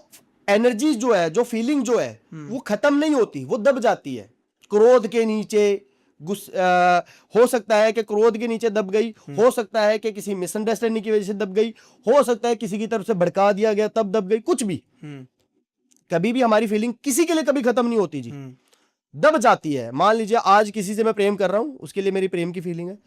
एनर्जी जो है, जो फीलिंग जो है, वो खत्म नहीं होती, वो दब जाती है। क्रोध के नीचे हो सकता है कि क्रोध के नीचे दब गई, हो सकता है कि किसी मिसअंडरस्टैंडिंग की वजह से दब गई, हो सकता है किसी की तरफ से भड़का दिया गया तब दब गई, कुछ भी। कभी भी हमारी फीलिंग किसी के लिए कभी खत्म नहीं होती जी, दब जाती है। मान लीजिए आज किसी से मैं प्रेम कर रहा हूं, उसके लिए मेरी प्रेम की फीलिंग है,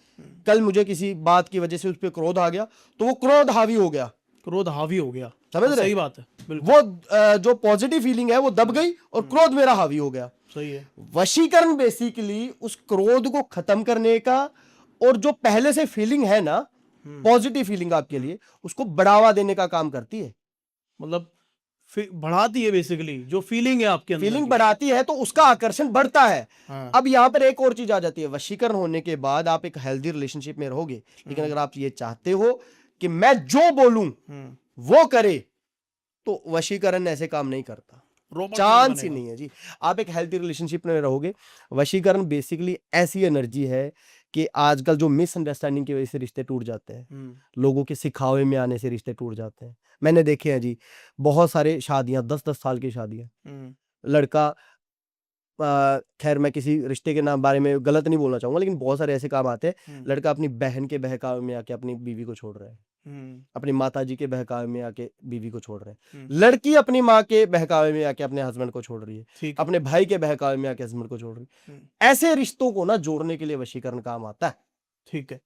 कल मुझे किसी बात की वजह से उस पर क्रोध आ गया, तो वो क्रोध हावी हो गया, क्रोध हावी हो गया। समझ रहे? सही बात है, बिल्कुल वो जो पॉजिटिव फीलिंग है वो दब गई और क्रोध मेरा हावी हो गया। सही है। वशीकरण बेसिकली उस क्रोध को खत्म करने का, और जो पहले से फीलिंग है ना, पॉजिटिव फीलिंग आपके लिए, उसको बढ़ावा देने का काम करती है। मतलब बढ़ाती है बेसिकली, जो फीलिंग है आपके अंदर फीलिंग की। बढ़ाती है तो उसका आकर्षण बढ़ता है। हाँ। अब यहां पर एक और चीज आ जाती है, वशीकरण होने के बाद आप एक हेल्दी रिलेशनशिप में रहोगे, लेकिन अगर आप ये चाहते हो कि मैं जो बोलूं वो करे, तो वशीकरण ऐसे काम नहीं करता, चांस ही नहीं है जी। आप एक हेल्थी रिलेशनशिप में रहोगे। वशीकरण बेसिकली ऐसी एनर्जी है कि आजकल जो मिसअंडरस्टैंडिंग की वजह से रिश्ते टूट जाते हैं, लोगों के सिखावे में आने से रिश्ते टूट जाते हैं। मैंने देखे हैं जी, बहुत सारे शादियां, 10-10 साल की शादियां, लड़का खैर मैं किसी रिश्ते के नाम बारे में गलत नहीं बोलना चाहूंगा, लेकिन बहुत सारे ऐसे काम आते हैं, लड़का अपनी बहन के बहकावे में आके अपनी बीवी को छोड़ रहा है, अपनी माता जी के बहकावे में आके बीवी को छोड़ रहे हैं, लड़की अपनी माँ के बहकावे में आके अपने हस्बैंड को छोड़ रही है, अपने भाई के बहकावे में आके हस्बैंड को छोड़ रही है। ऐसे रिश्तों को ना जोड़ने के लिए वशीकरण काम आता है। ठीक है,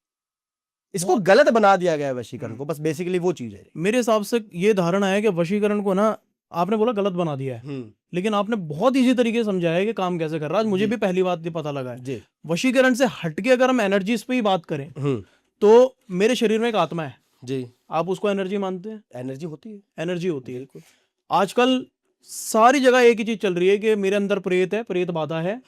इसको गलत बना दिया गया है वशीकरण को, बस बेसिकली वो चीज है। मेरे हिसाब से ये धारणा है कि वशीकरण को ना, आपने बोला गलत बना दिया है, लेकिन आपने बहुत इजी तरीके से समझाया है कि काम कैसे कर रहा है। आज मुझे भी पहली बात ये पता लगा है। वशीकरण से हटके अगर हम एनर्जीज पे ही बात करें, तो मेरे शरीर में एक आत्मा है जी, आप उसको एनर्जी मानते हैं? एनर्जी होती है, एनर्जी होती है। आजकल सारी जगह एक ही चीज चल रही है कि मेरे अंदर प्रेत है, प्रेत बाधा है,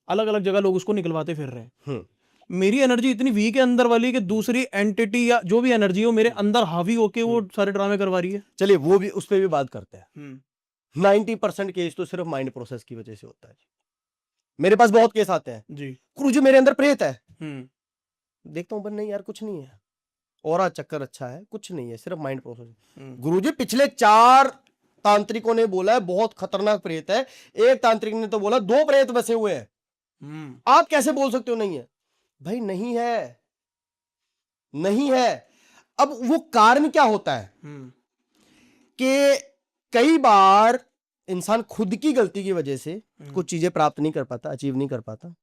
अलग अलग जगह लोग उसको निकलवाते फिर रहे हैं। मेरी एनर्जी इतनी वीक है अंदर वाली कि दूसरी एंटिटी या जो भी एनर्जी हो मेरे अंदर हावी होके वो सारे ड्रामे करवा रही है। चलिए वो भी, उस पर भी बात करते हैं। 90% केस तो सिर्फ माइंड प्रोसेस की वजह से होता है। मेरे पास बहुत केस आते हैं जी, गुरुजी मेरे अंदर प्रेत है, देखता हूं पर नहीं यार कुछ नहीं है, और चक्कर अच्छा है, कुछ नहीं है, सिर्फ माइंड प्रोसेस। गुरुजी पिछले 4 तांत्रिकों ने बोला है बहुत खतरनाक प्रेत है, एक तांत्रिक ने तो बोला 2 प्रेत बसे हुए हैं, आप कैसे बोल सकते हो नहीं है? भाई नहीं है, नहीं है। अब वो कारण क्या होता है कि कई बार इंसान खुद की गलती की वजह से कुछ चीजें प्राप्त नहीं कर पाता, अचीव नहीं कर पाता,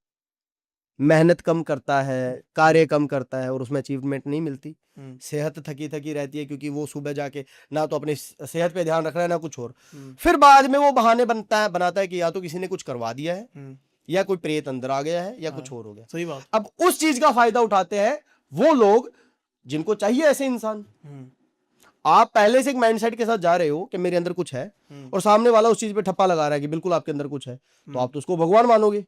मेहनत कम करता है, कार्य कम करता है और उसमें अचीवमेंट नहीं मिलती, सेहत थकी थकी रहती है, क्योंकि वो सुबह जाके ना तो अपनी सेहत पे ध्यान रख रहा है ना कुछ और, फिर बाद में वो बहाने बनाता है कि या तो किसी ने कुछ करवा दिया है, या कोई प्रेत अंदर आ गया है, या कुछ और हो गया। सही बात। अब उस चीज का फायदा उठाते हैं वो लोग जिनको चाहिए ऐसे इंसान। आप पहले से एक माइंडसेट के साथ जा रहे हो कि मेरे अंदर कुछ है, और सामने वाला उस चीज पे ठप्पा लगा रहा है कि बिल्कुल आपके अंदर कुछ है, तो आप तो उसको भगवान मानोगे।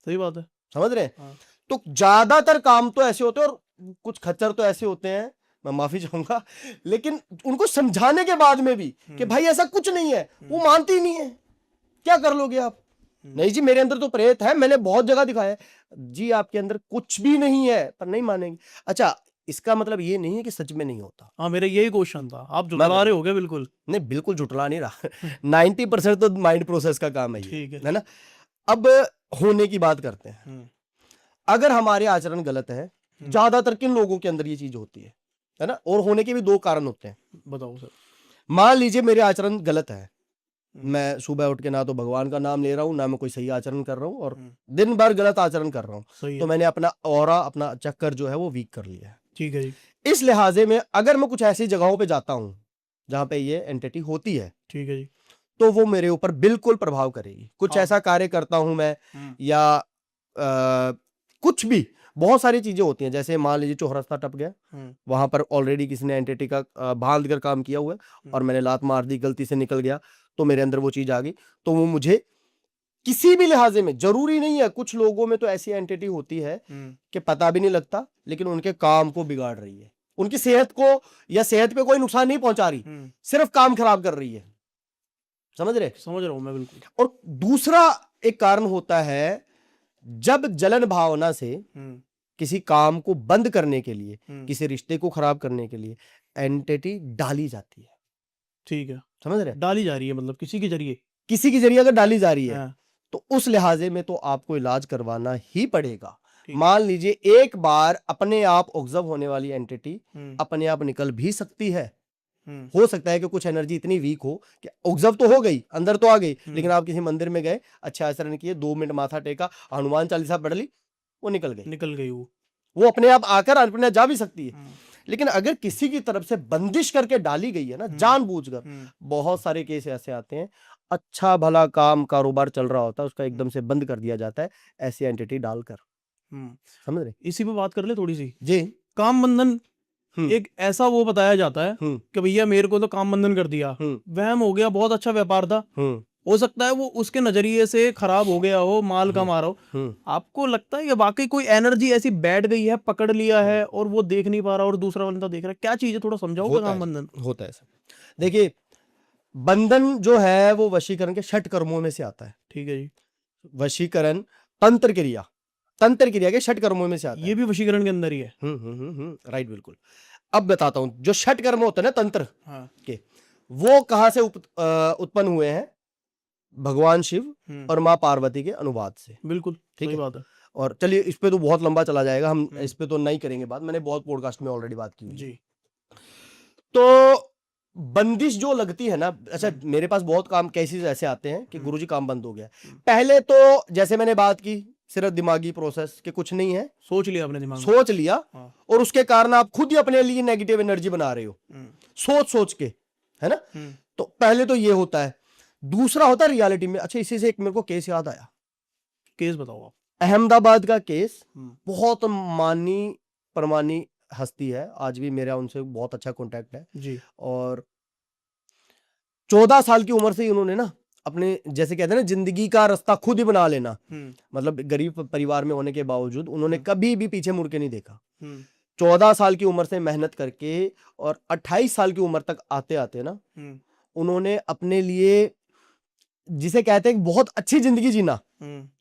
सही बात है, समझ रहे हैं? तो ज्यादातर काम तो ऐसे होते हैं, और कुछ खच्चर तो ऐसे होते हैं, मैं माफी चाहूंगा, लेकिन उनको समझाने के बाद में भी कि भाई ऐसा कुछ नहीं है, वो मानती ही नहीं है। क्या कर लोगे आप? नहीं जी मेरे अंदर तो प्रेत है, मैंने बहुत जगह दिखाया है। जी आपके अंदर कुछ भी नहीं है, पर नहीं मानेंगे। अच्छा, इसका मतलब ये नहीं है कि सच में नहीं होता। हाँ, मेरा यही क्वेश्चन था, आप झुठला रहे होगे। बिल्कुल नहीं, बिल्कुल झुठला नहीं रहा। 90% तो माइंड प्रोसेस का काम है, ठीक है ना? अब होने की बात करते हैं। अगर हमारे आचरण गलत है, ज्यादातर किन लोगों के अंदर ये चीज होती है ना? और होने के भी 2 कारण होते हैं। बताओ सर। मान लीजिए मेरे आचरण गलत है, मैं सुबह उठ के ना तो भगवान का नाम ले रहा हूँ, ना मैं कोई सही आचरण कर रहा हूँ, और दिन भर गलत आचरण कर रहा हूँ, सही तो है। मैंने अपना ऑरा, अपना चक्कर जो है वो वीक कर लिया है। ठीक है जी। इस लिहाजे में अगर मैं कुछ ऐसी जगहों पे जाता हूँ जहां पे ये एंटिटी होती है, ठीक है जी। तो वो मेरे ऊपर बिल्कुल प्रभाव करेगी। कुछ हाँ। ऐसा कार्य करता हूं मैं, या कुछ भी, बहुत सारी चीजें होती हैं, जैसे मान लीजिए चौरस्ता टप गया, वहां पर ऑलरेडी किसी ने एंटिटी का बांध कर काम किया हुआ है, और मैंने लात मार दी, गलती से निकल गया, तो मेरे अंदर वो चीज आ गई, तो वो मुझे किसी भी लिहाजे में, जरूरी नहीं है, कुछ लोगों में तो ऐसी एंटिटी होती है कि पता भी नहीं लगता, लेकिन उनके काम को बिगाड़ रही है, उनकी सेहत को या सेहत पे कोई नुकसान नहीं पहुंचा रही, सिर्फ काम खराब कर रही है। समझ रहे? समझ रहा हूं मैं बिल्कुल। और दूसरा एक कारण होता है, जब जलन भावना से किसी काम को बंद करने के लिए, किसी रिश्ते को खराब करने के लिए एंटिटी डाली जाती है। ठीक है। समझ रहे? डाली जा रही है मतलब किसी के जरिए। किसी के जरिए अगर डाली जा रही है, हाँ। तो उस लिहाजे में तो आपको इलाज करवाना ही पड़ेगा। ठीक। मान लीजिए एक बार अपने आप ऑब्जर्व होने वाली एंटिटी अपने आप निकल भी सकती है। हो सकता है कि कुछ एनर्जी इतनी वीक हो कि ऑब्जर्व तो हो गई, अंदर तो आ गई, लेकिन आप किसी मंदिर में गए, अच्छा आचरण किए, 2 मिनट माथा टेका, हनुमान चालीसा पढ़ ली, वो निकल गई वो अपने आप आकर अपने आप जा भी सकती है। लेकिन अगर किसी की तरफ से बंदिश करके डाली गई है ना, जानबूझकर, बहुत सारे केस ऐसे आते हैं, अच्छा भला काम कारोबार चल रहा होता है, उसका एकदम से बंद कर दिया जाता है ऐसी एंटिटी डालकर। समझ रहे? इसी पे बात कर ले थोड़ी सी। जी। काम बंधन एक ऐसा वो बताया जाता है कि भैया मेरे को तो काम बंधन कर दिया, वहम हो गया, बहुत अच्छा व्यापार था, हो सकता है वो उसके नजरिए से खराब हो गया हो, माल कम आ रहा हो। आपको लगता है कि वाकई कोई एनर्जी ऐसी बैठ गई है, पकड़ लिया है, और वो देख नहीं पा रहा और दूसरा बंदा देख रहा है? क्या चीज है, थोड़ा समझाओगे काम बंधन? होता है सर। देखिए, बंधन जो है वो वशीकरण के 6 कर्मों में से आता है। ठीक है जी। वशीकरण तंत्र क्रिया के 6 कर्मों में से आता है। ये भी वशीकरण के अंदर ही है। राइट, बिल्कुल। अब बताता हूं, जो 6 कर्म होते हैं ना तंत्र के, वो कहां से उत्पन्न हुए हैं? भगवान शिव और मां पार्वती के अनुवाद से। बिल्कुल ठीक बात है। और चलिए, इस पे तो बहुत लंबा चला जाएगा, हम इस पे तो नहीं करेंगे बात, मैंने बहुत पॉडकास्ट में ऑलरेडी बात की जी। तो बंदिश जो लगती है ना, अच्छा मेरे पास बहुत काम केसेस ऐसे आते हैं कि गुरुजी काम बंद हो गया। पहले तो जैसे मैंने बात की, सिर्फ दिमागी प्रोसेस के कुछ नहीं है, सोच लिया अपने दिमाग में, सोच लिया, और उसके कारण आप खुद ही अपने लिए नेगेटिव एनर्जी बना रहे हो, सोच के, है ना? तो पहले तो ये होता है। दूसरा होता है रियलिटी में। अच्छा, इसी से एक मेरे को केस याद आया। केस बताओ आप। अहमदाबाद का केस, बहुत मानी परमानी हस्ती है, आज भी मेरा उनसे बहुत अच्छा कांटेक्ट है जी। और 14 साल की उम्र से ही उन्होंने ना अपने, जैसे कहते हैं ना, जिंदगी का रास्ता खुद ही बना लेना, मतलब गरीब परिवार में होने के बावजूद उन्होंने कभी भी पीछे मुड़ के नहीं देखा। 14 साल की उम्र से मेहनत करके, और 28 साल की उम्र तक आते आते ना उन्होंने अपने लिए, जिसे कहते हैं, बहुत अच्छी जिंदगी जीना।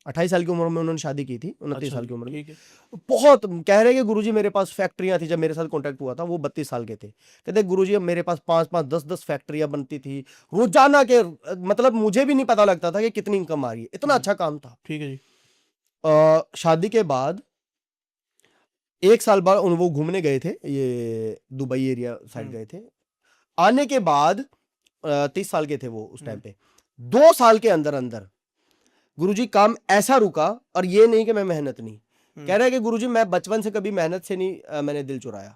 28 साल की उम्र में उन्होंने शादी की थी, 29 साल की उम्र में। बहुत कह रहे कि गुरुजी मेरे पास फैक्ट्रियां थी। जब मेरे साथ कांटेक्ट हुआ था वो 32 साल के थे, कहते गुरुजी अब मेरे पास 5-5, 10-10 फैक्ट्रियां बनती थी रोजाना के, मतलब मुझे भी नहीं पता लगता था कि कितनी इनकम आ रही है, इतना अच्छा काम था। ठीक है जी। शादी के बाद 1 साल बाद वो घूमने गए थे, ये दुबई एरिया साइड गए थे। आने के बाद 30 साल के थे वो उस टाइम पे। 2 साल के अंदर अंदर गुरुजी काम ऐसा रुका, और ये नहीं कि मैं मेहनत नहीं, कह रहे हैं कि गुरुजी मैं बचपन से कभी मेहनत से नहीं मैंने दिल चुराया,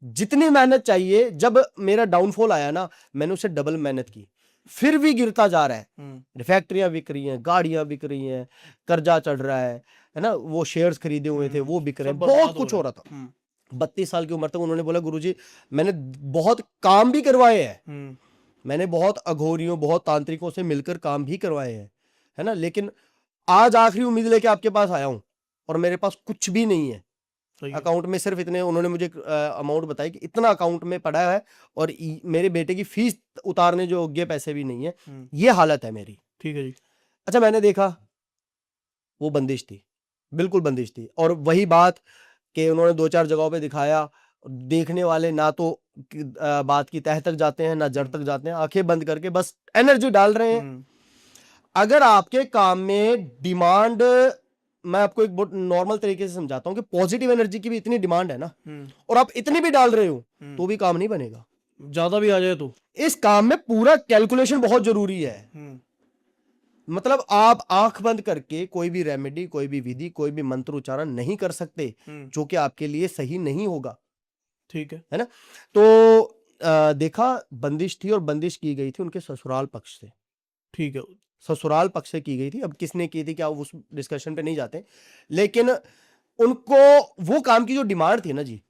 जितनी मेहनत चाहिए, जब मेरा डाउनफॉल आया ना, मैंने उससे डबल मेहनत की, फिर भी गिरता जा रहा है। फैक्ट्रियां बिक रही हैं, गाड़ियां बिक रही हैं, कर्जा चढ़ रहा है ना, वो शेयर्स खरीदे हुए थे वो बिक रहे हैं, बहुत कुछ हो रहा था। 32 साल की उम्र तक उन्होंने बोला गुरुजी मैंने बहुत काम भी करवाए हैं, मैंने बहुत अघोरियों, बहुत तांत्रिकों से मिलकर काम भी करवाए हैं, है ना, लेकिन आज आखिरी उम्मीद लेके आपके पास आया हूं, और मेरे पास कुछ भी नहीं है। अकाउंट में सिर्फ इतने, उन्होंने मुझे अमाउंट बताई कि इतना अकाउंट में पड़ा है, और मेरे बेटे की फीस उतारने जो योग्य पैसे भी नहीं है, ये हालत है मेरी। ठीक है जी। अच्छा, मैंने देखा वो बंदिश थी, बिल्कुल बंदिश थी, और वही बात कि उन्होंने 2-4 जगहों पे दिखाया, देखने वाले ना तो बात की तह तक जाते हैं, ना जड़ तक जाते हैं, आंखें बंद करके बस एनर्जी डाल रहे हैं। अगर आपके काम में डिमांड, मैं आपको एक बहुत नॉर्मल तरीके से समझाता हूं कि पॉजिटिव एनर्जी की भी इतनी डिमांड है ना, और आप इतनी भी डाल रहे हो तो भी काम नहीं बनेगा। ज्यादा भी आ जाए तो इस काम में पूरा कैलकुलेशन बहुत जरूरी है। मतलब आप आंख बंद करके कोई भी रेमेडी, कोई भी विधि, कोई भी मंत्र उच्चारण नहीं कर सकते जो कि आपके लिए सही नहीं होगा। ठीक है ना? तो देखा, बंदिश थी और बंदिश की गई थी उनके ससुराल पक्ष से। ठीक है। ससुराल पक्ष से की गई थी। अब किसने की थी क्या, उस डिस्कशन पे नहीं जाते, लेकिन उनको वो काम की जो डिमांड थी ना जी,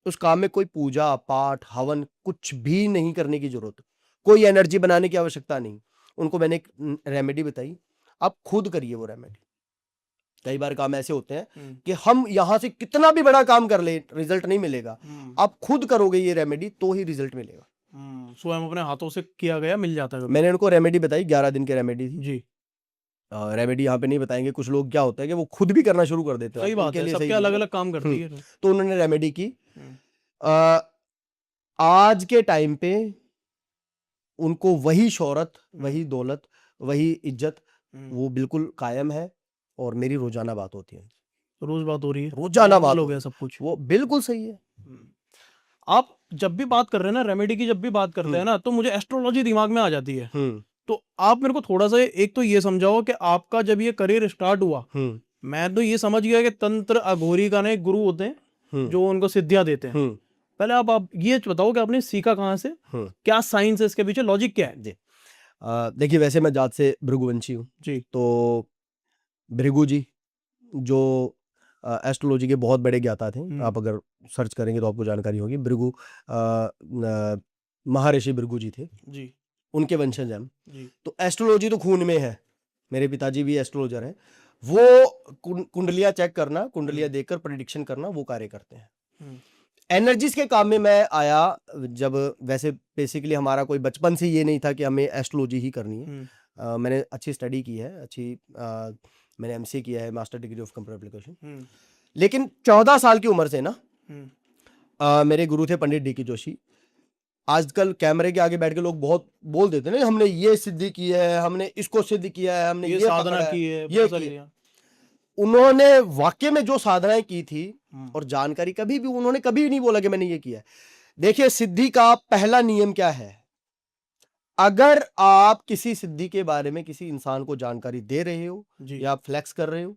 उस काम में कोई पूजा पाठ हवन कुछ भी नहीं करने की जरूरत, कोई एनर्जी बनाने की आवश्यकता नहीं। उनको मैंने एक रेमेडी बताई, आप खुद करिए वो रेमेडी। कई बार काम ऐसे होते हैं कि हम यहां से कितना भी बड़ा काम कर ले, रिजल्ट नहीं मिलेगा। आप खुद करोगे ये रेमेडी तो ही रिजल्ट मिलेगा। स्वयं अपने हाथों से किया गया मिल जाता है। मैंने उनको रेमेडी बताई, 11 दिन की रेमेडी थी जी। रेमेडी यहाँ पे नहीं बताएंगे। कुछ लोग क्या होता है कि वो खुद भी करना शुरू कर देते हैं। सही बात उनके है, लिए सबके सही अलग नहीं है। अलग काम करती है। तो उन्होंने रेमेडी की। आज के टाइम पे उनको वही शोहरत, वही दौलत, वही इज्जत वो बिल्कुल कायम है और मेरी रोजाना बात होती है। रोज बात हो रही है, रोजाना बात हो गया सब कुछ, वो बिल्कुल सही है। आप जब भी बात कर रहे हैं ना रेमेडी की, जब भी बात करते हैं ना, तो मुझे एस्ट्रोलॉजी दिमाग में आ जाती है। तो आप मेरे को थोड़ा सा एक तो ये समझाओ कि आपका जब ये करियर स्टार्ट हुआ, मैं तो ये समझ गया कि तंत्र अघोरी का ना एक गुरु होते हैं जो उनको सिद्धियां देते हैं। पहले आप ये बताओ कि आपने सीखा कहाँ से, क्या साइंस है इसके पीछे, लॉजिक क्या है? देखिए, वैसे मैं जात से भृगुवंशी हूँ जी। तो भृगु जी जो एस्ट्रोलॉजी के बहुत बड़े ज्ञाता थे, आप अगर सर्च करेंगे तो आपको जानकारी होगी। भृगु महर्षि भृगु जी थे जी, उनके वंशज हैं जी। तो एस्ट्रोलॉजी तो खून में है, मेरे पिताजी भी एस्ट्रोलॉजर हैं। वो कुंडलियां चेक करना, कुंडलियां देखकर प्रेडिक्शन करना, वो कार्य करते हैं। एनर्जीज के काम में मैं आया जब, वैसे बेसिकली हमारा कोई बचपन से ये नहीं था कि हमें एस्ट्रोलॉजी ही करनी है। मैंने अच्छी स्टडी की है, मैंने एमसीए किया है, master degree of computer application. लेकिन 14 साल की उम्र से ना मेरे गुरु थे पंडित डी के जोशी। आजकल कैमरे के आगे बैठ के लोग बहुत बोल देते हैं, हमने ये सिद्धि की है, हमने इसको सिद्ध किया है, हमने ये साधना की है, ये की। उन्होंने वाकई में जो साधनाएं की थी और जानकारी, कभी भी उन्होंने कभी नहीं बोला कि मैंने ये किया है। देखिए, सिद्धि का पहला नियम क्या है? अगर आप किसी सिद्धि के बारे में किसी इंसान को जानकारी दे रहे हो, या आप फ्लैक्स कर रहे हो,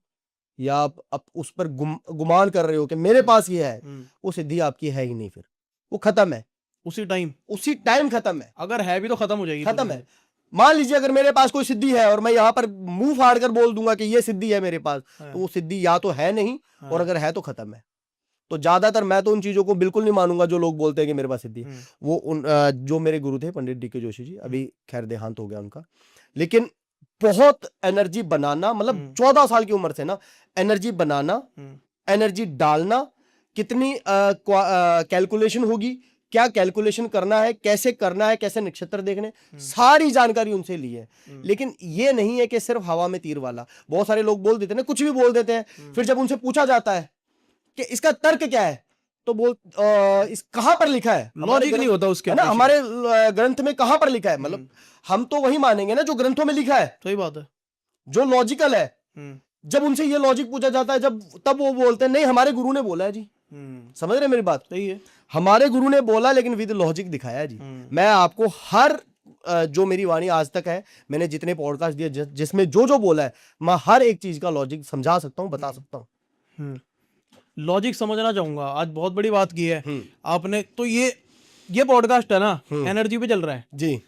या आप उस पर गुमान कर रहे हो कि मेरे पास ये है, वो सिद्धि आपकी है ही नहीं, फिर वो खत्म है। उसी टाइम खत्म है। अगर है भी तो खत्म हो जाएगी, खत्म है। मान लीजिए अगर मेरे पास कोई सिद्धि है और मैं यहाँ पर मुंह फाड़ कर बोल दूंगा कि ये सिद्धि है मेरे पास, तो वो सिद्धि या तो है नहीं, और अगर है तो खत्म है। तो ज्यादातर मैं तो उन चीजों को बिल्कुल नहीं मानूंगा जो लोग बोलते हैं कि मेरे पास सिद्धि। वो जो मेरे गुरु थे पंडित डी के जोशी जी, अभी खैर देहांत हो गया उनका, लेकिन बहुत एनर्जी बनाना, मतलब 14 साल की उम्र से ना एनर्जी बनाना, एनर्जी डालना, कितनी कैलकुलेशन होगी, क्या कैलकुलेशन करना है, कैसे करना है, कैसे नक्षत्र देखने, सारी जानकारी उनसे ली है। लेकिन ये नहीं है कि सिर्फ हवा में तीर वाला। बहुत सारे लोग बोल देते हैं, कुछ भी बोल देते हैं, फिर जब उनसे पूछा जाता है कि इसका तर्क क्या है, तो बोल इस कहां पर लिखा है, लॉजिक नहीं होता उसके, है ना, हमारे ग्रंथ में कहां पर लिखा है। मतलब हम तो वही मानेंगे ना जो ग्रंथों में लिखा है, सही बात है, जो लॉजिकल है। जब उनसे ये लॉजिक पूछा जाता है, तब वो बोलते हैं नहीं, हमारे गुरु ने बोला है जी। समझ रहे मेरी बात? सही है, हमारे गुरु ने बोला, लेकिन विद लॉजिक दिखाया जी। मैं आपको हर जो मेरी वाणी आज तक है, मैंने जितने पॉडकास्ट दिए जिसमें जो जो बोला है, मैं हर एक चीज का लॉजिक समझा सकता हूं, बता सकता हूं। लॉजिक समझना चाहूंगा। आज बहुत बड़ी बात की है आपने। तो ये पॉडकास्ट है ना, एनर्जी पे चल रहा है जी।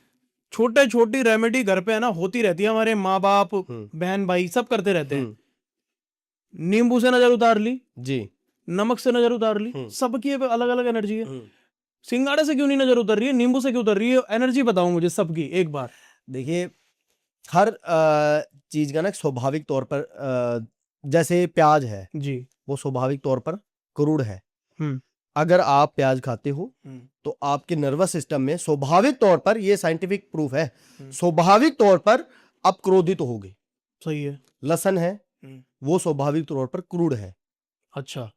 छोटे छोटी रेमेडी घर पे है ना होती रहती है, हमारे माँ बाप बहन भाई सब करते रहते हैं। नींबू से नजर उतार ली जी, नमक से नजर उतार ली, सबकी अलग अलग एनर्जी है। सिंगाड़े से क्यों नहीं नजर उतर रही है, नींबू से क्यों उतर रही है? एनर्जी बताओ मुझे सबकी एक बार। देखिए, हर चीज का ना स्वाभाविक तौर पर, जैसे प्याज है जी, वो स्वाभाविक तौर पर क्रूड है। अगर आप प्याज खाते हो तो आपके नर्वस सिस्टम में स्वाभाविक तौर पर, ये साइंटिफिक प्रूफ है, स्वाभाविक तौर पर आप क्रोधित होगे। सही है। लहसुन है, वो स्वाभाविक तौर पर क्रूड है। अच्छा,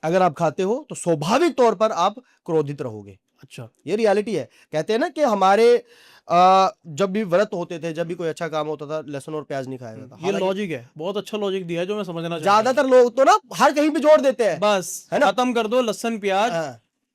अगर आप खाते हो तो स्वाभाविक तौर पर आप क्रोधित रहोगे। अच्छा, ये रियलिटी है। कहते हैं ना कि हमारे जब भी व्रत होते थे, जब भी कोई अच्छा काम होता था, लहसुन और प्याज नहीं खाया जाता। ये लॉजिक है, बहुत अच्छा लॉजिक दिया है जो मैं समझना चाहता हूं। ज्यादातर लोग तो ना हर कहीं भी जोड़ देते हैं, बस है ना, खत्म कर दो लहसुन प्याज,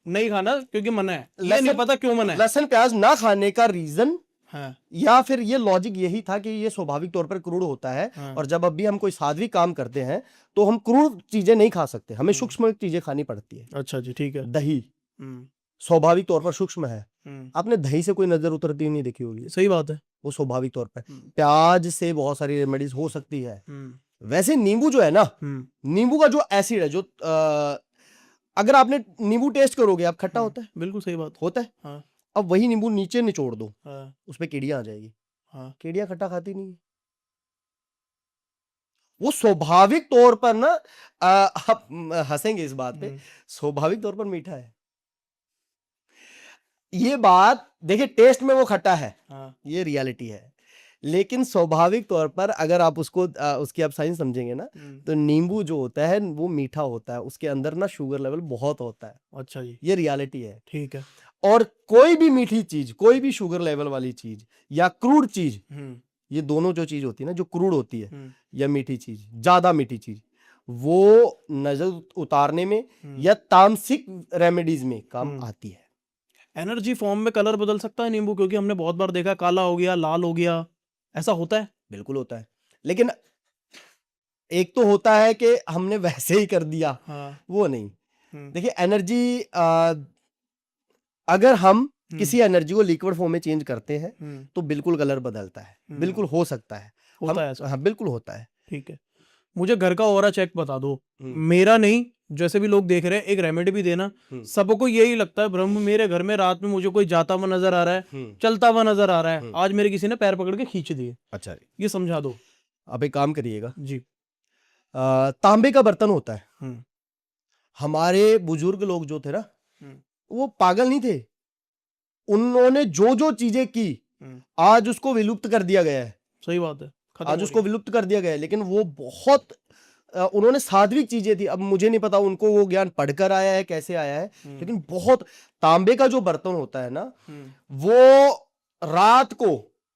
नहीं खाना क्योंकि मना है, ये लहसुन- नहीं पता क्यों मना है। लहसुन प्याज ना खाने का रीजन हाँ या फिर ये लॉजिक यही था कि ये स्वाभाविक तौर पर क्रूड होता है, हाँ और जब अभी हम कोई साध्वी काम करते हैं तो हम क्रूड चीजें नहीं खा सकते, हमें सूक्ष्म चीजें खानी पड़ती है। अच्छा जी ठीक है। दही हम्म, स्वाभाविक तौर पर सूक्ष्म है, हम्म, आपने दही से कोई नजर उतरती हुई नहीं देखी होगी, सही बात है। वो स्वाभाविक तौर पर। हम्म, प्याज से बहुत सारी रेमेडीज हो सकती है। हम्म, वैसे नींबू जो है ना, नींबू का जो एसिड है, जो अगर आपने नींबू टेस्ट करोगे आप, खट्टा होता है, बिल्कुल सही बात। होता है। हाँ अब वही नींबू नीचे निचोड़ दो, हाँ उसमें कीड़ियां आ जाएगी। हाँ कीड़ियां खट्टा खाती नहीं है, वो स्वाभाविक तौर पर ना, आप हंसेंगे इस बात पे, स्वाभाविक तौर पर मीठा है। ये बात देखिए, टेस्ट में वो खट्टा है, हाँ ये रियलिटी है, लेकिन स्वाभाविक तौर पर अगर आप उसको उसकी आप साइंस समझेंगे ना, तो नींबू जो होता है वो मीठा होता है, उसके अंदर ना शुगर लेवल बहुत होता है। अच्छा जी ये रियलिटी है। ठीक है। और कोई भी मीठी चीज, कोई भी शुगर लेवल वाली चीज या क्रूड चीज, ये दोनों जो चीज होती है ना, जो क्रूड होती है या मीठी चीज, ज्यादा मीठी चीज, वो नजर उतारने में या तामसिक रेमेडीज में काम आती है। एनर्जी फॉर्म में कलर बदल सकता है नींबू, क्योंकि हमने बहुत बार देखा काला हो गया, लाल हो गया, ऐसा होता है? बिल्कुल होता है, लेकिन एक तो होता है कि हमने वैसे ही कर दिया, हाँ वो नहीं। देखिए एनर्जी, अगर हम किसी एनर्जी को लिक्विड फॉर्म में चेंज करते हैं तो बिल्कुल कलर बदलता है, बिल्कुल हो सकता है, होता है ऐसा? हाँ बिल्कुल होता है। ठीक है, मुझे घर का ऑरा चेक बता दो, मेरा नहीं, जैसे भी लोग देख रहे हैं, एक रेमेडी भी देना। सबको यही लगता है ब्रह्म, मेरे घर में रात में मुझे कोई जाता हुआ नजर आ रहा है, चलता हुआ नजर आ रहा है, आज मेरे किसी ने पैर पकड़ के खींच दिए। अच्छा, ये समझा दो। अब एक काम करिएगा जी। तांबे का बर्तन होता है, हमारे बुजुर्ग लोग जो थे ना, वो पागल नहीं थे, उन्होंने जो जो चीजें की आज उसको विलुप्त कर दिया गया है। सही बात है, आज उसको विलुप्त कर दिया गया है, लेकिन वो बहुत उन्होंने सात्विक चीजें थी। अब मुझे नहीं पता उनको वो ज्ञान पढ़कर आया है, कैसे आया है, लेकिन बहुत। तांबे का जो बर्तन होता है ना, वो रात को,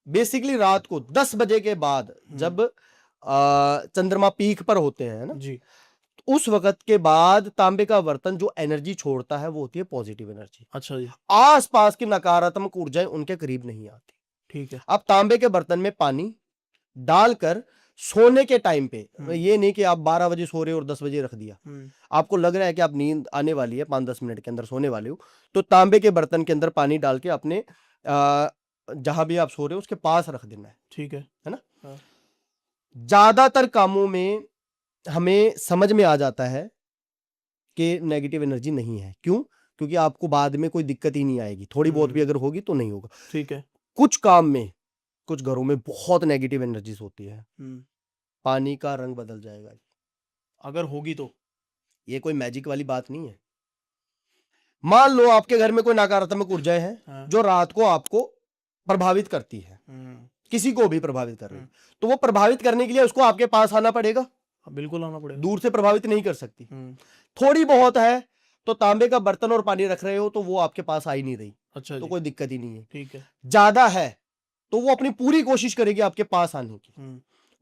बेसिकली रात को 10 बजे के बाद, जब चंद्रमा पीक पर होते हैं ना जी, उस वक्त के बाद तांबे का बर्तन जो एनर्जी छोड़ता है वो होती है पॉजिटिव एनर्जी। अच्छा जी आसपास की नकारात्मक ऊर्जाएं उनके करीब नहीं आती। ठीक है। आप तांबे के बर्तन में पानी डालकर सोने के टाइम पे, ये नहीं कि आप 12 बजे सो रहे हो और 10 बजे रख दिया, आपको लग रहा है कि आप नींद आने वाली है, 5-10 मिनट के अंदर सोने वाले हो, तो तांबे के बर्तन के अंदर पानी डाल के अपने जहां भी आप सो रहे हो उसके पास रख देना है। ठीक है ना? हाँ। ज्यादातर कामों में हमें समझ में आ जाता है कि नेगेटिव एनर्जी नहीं है। क्यों? क्योंकि आपको बाद में कोई दिक्कत ही नहीं आएगी, थोड़ी बहुत भी अगर होगी तो नहीं होगा। ठीक है। कुछ काम में, कुछ घरों में बहुत नेगेटिव एनर्जीज होती है, पानी का रंग बदल जाएगा अगर होगी तो। ये कोई मैजिक वाली बात नहीं है। मान लो आपके घर में कोई नकारात्मक ऊर्जाएं हैं जो रात को आपको प्रभावित करती है, किसी को भी प्रभावित कर रही है, तो वो प्रभावित करने के लिए उसको आपके पास आना पड़ेगा। बिल्कुल आना पड़ेगा, दूर से प्रभावित नहीं कर सकती। थोड़ी बहुत है तो तांबे का बर्तन और पानी रख रहे हो तो वो आपके पास आ ही नहीं रही। अच्छा तो कोई दिक्कत ही नहीं है। ठीक है। ज्यादा है तो वो अपनी पूरी कोशिश करेगी आपके पास आने की,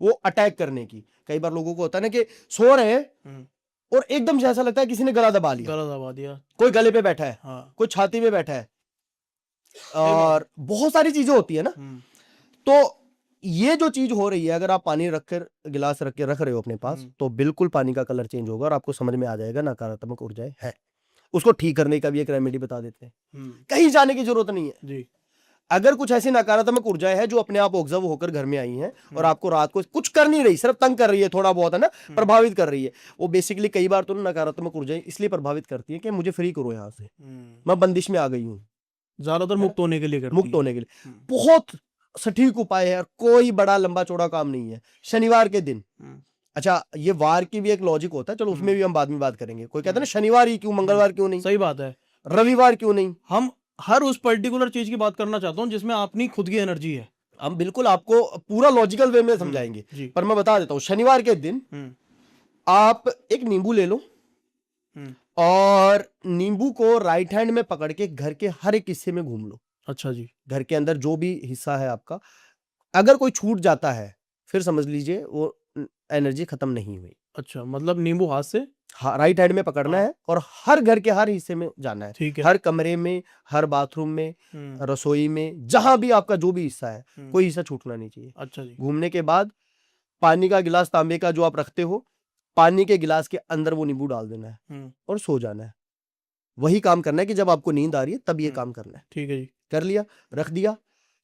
वो अटैक करने की। कई बार लोगों को होता है ना कि सो रहे हैं और एकदम से ऐसा लगता है किसी ने गला दबा लिया, कोई गले पे बैठा है, कोई छाती पे बैठा है, और बहुत सारी चीजें होती है ना। तो ये जो चीज हो रही है, अगर आप पानी रखकर, गिलास रख के रख रहे हो अपने पास, तो बिल्कुल पानी का कलर चेंज होगा और आपको समझ में आ जाएगा नकारात्मक ऊर्जाएं है। उसको ठीक करने का भी एक रेमेडी बता देते हैं, कहीं जाने की जरूरत नहीं है जी। अगर कुछ ऐसी नकारात्मक ऊर्जाएं हैं जो अपने आप ऑब्जर्व होकर घर में आई हैं और आपको रात को कुछ कर नहीं रही, सिर्फ तंग कर रही है, थोड़ा बहुत है ना, प्रभावित कर रही है, वो बेसिकली कई बार तो नकारात्मक ऊर्जाएं इसलिए प्रभावित करती है कि मुझे फ्री करो यहां से, मैं बंदिश में आ गई हूं। ज्यादातर मुक्त होने के लिए मुक्त होने के लिए बहुत सटीक उपाय है और कोई बड़ा लंबा चौड़ा काम नहीं है। शनिवार के दिन, अच्छा ये वार की भी एक लॉजिक होता है, चलो उसमें भी हम बाद में बात करेंगे। कोई कहता है ना शनिवार ही क्यों, मंगलवार क्यों नहीं, सही बात है, रविवार क्यों नहीं। हम हर उस पर्टिकुलर चीज की बात करना चाहता हूं जिसमें अपनी खुद की एनर्जी है। हम बिल्कुल आपको पूरा लॉजिकल वे में समझाएंगे, पर मैं बता देता हूं। शनिवार के दिन आप एक नींबू ले लो और नींबू को राइट हैंड में पकड़ के घर के हर एक हिस्से में घूम लो। अच्छा जी। घर के अंदर जो भी हिस्सा है आपका, अगर कोई छूट जाता है फिर समझ लीजिए वो एनर्जी खत्म नहीं हुई। अच्छा, मतलब नींबू हाथ से राइट हैंड में पकड़ना है और हर घर के हर हिस्से में जाना है, ठीक है। हर कमरे में, हर बाथरूम में, रसोई में, जहां भी आपका जो भी हिस्सा है, कोई हिस्सा छूटना नहीं चाहिए। अच्छा जी। घूमने के बाद पानी का गिलास तांबे का जो आप रखते हो, पानी के गिलास के अंदर वो नींबू डाल देना है और सो जाना है। वही काम करना है कि जब आपको नींद आ रही है तब ये काम करना है। ठीक है जी। कर लिया, रख दिया।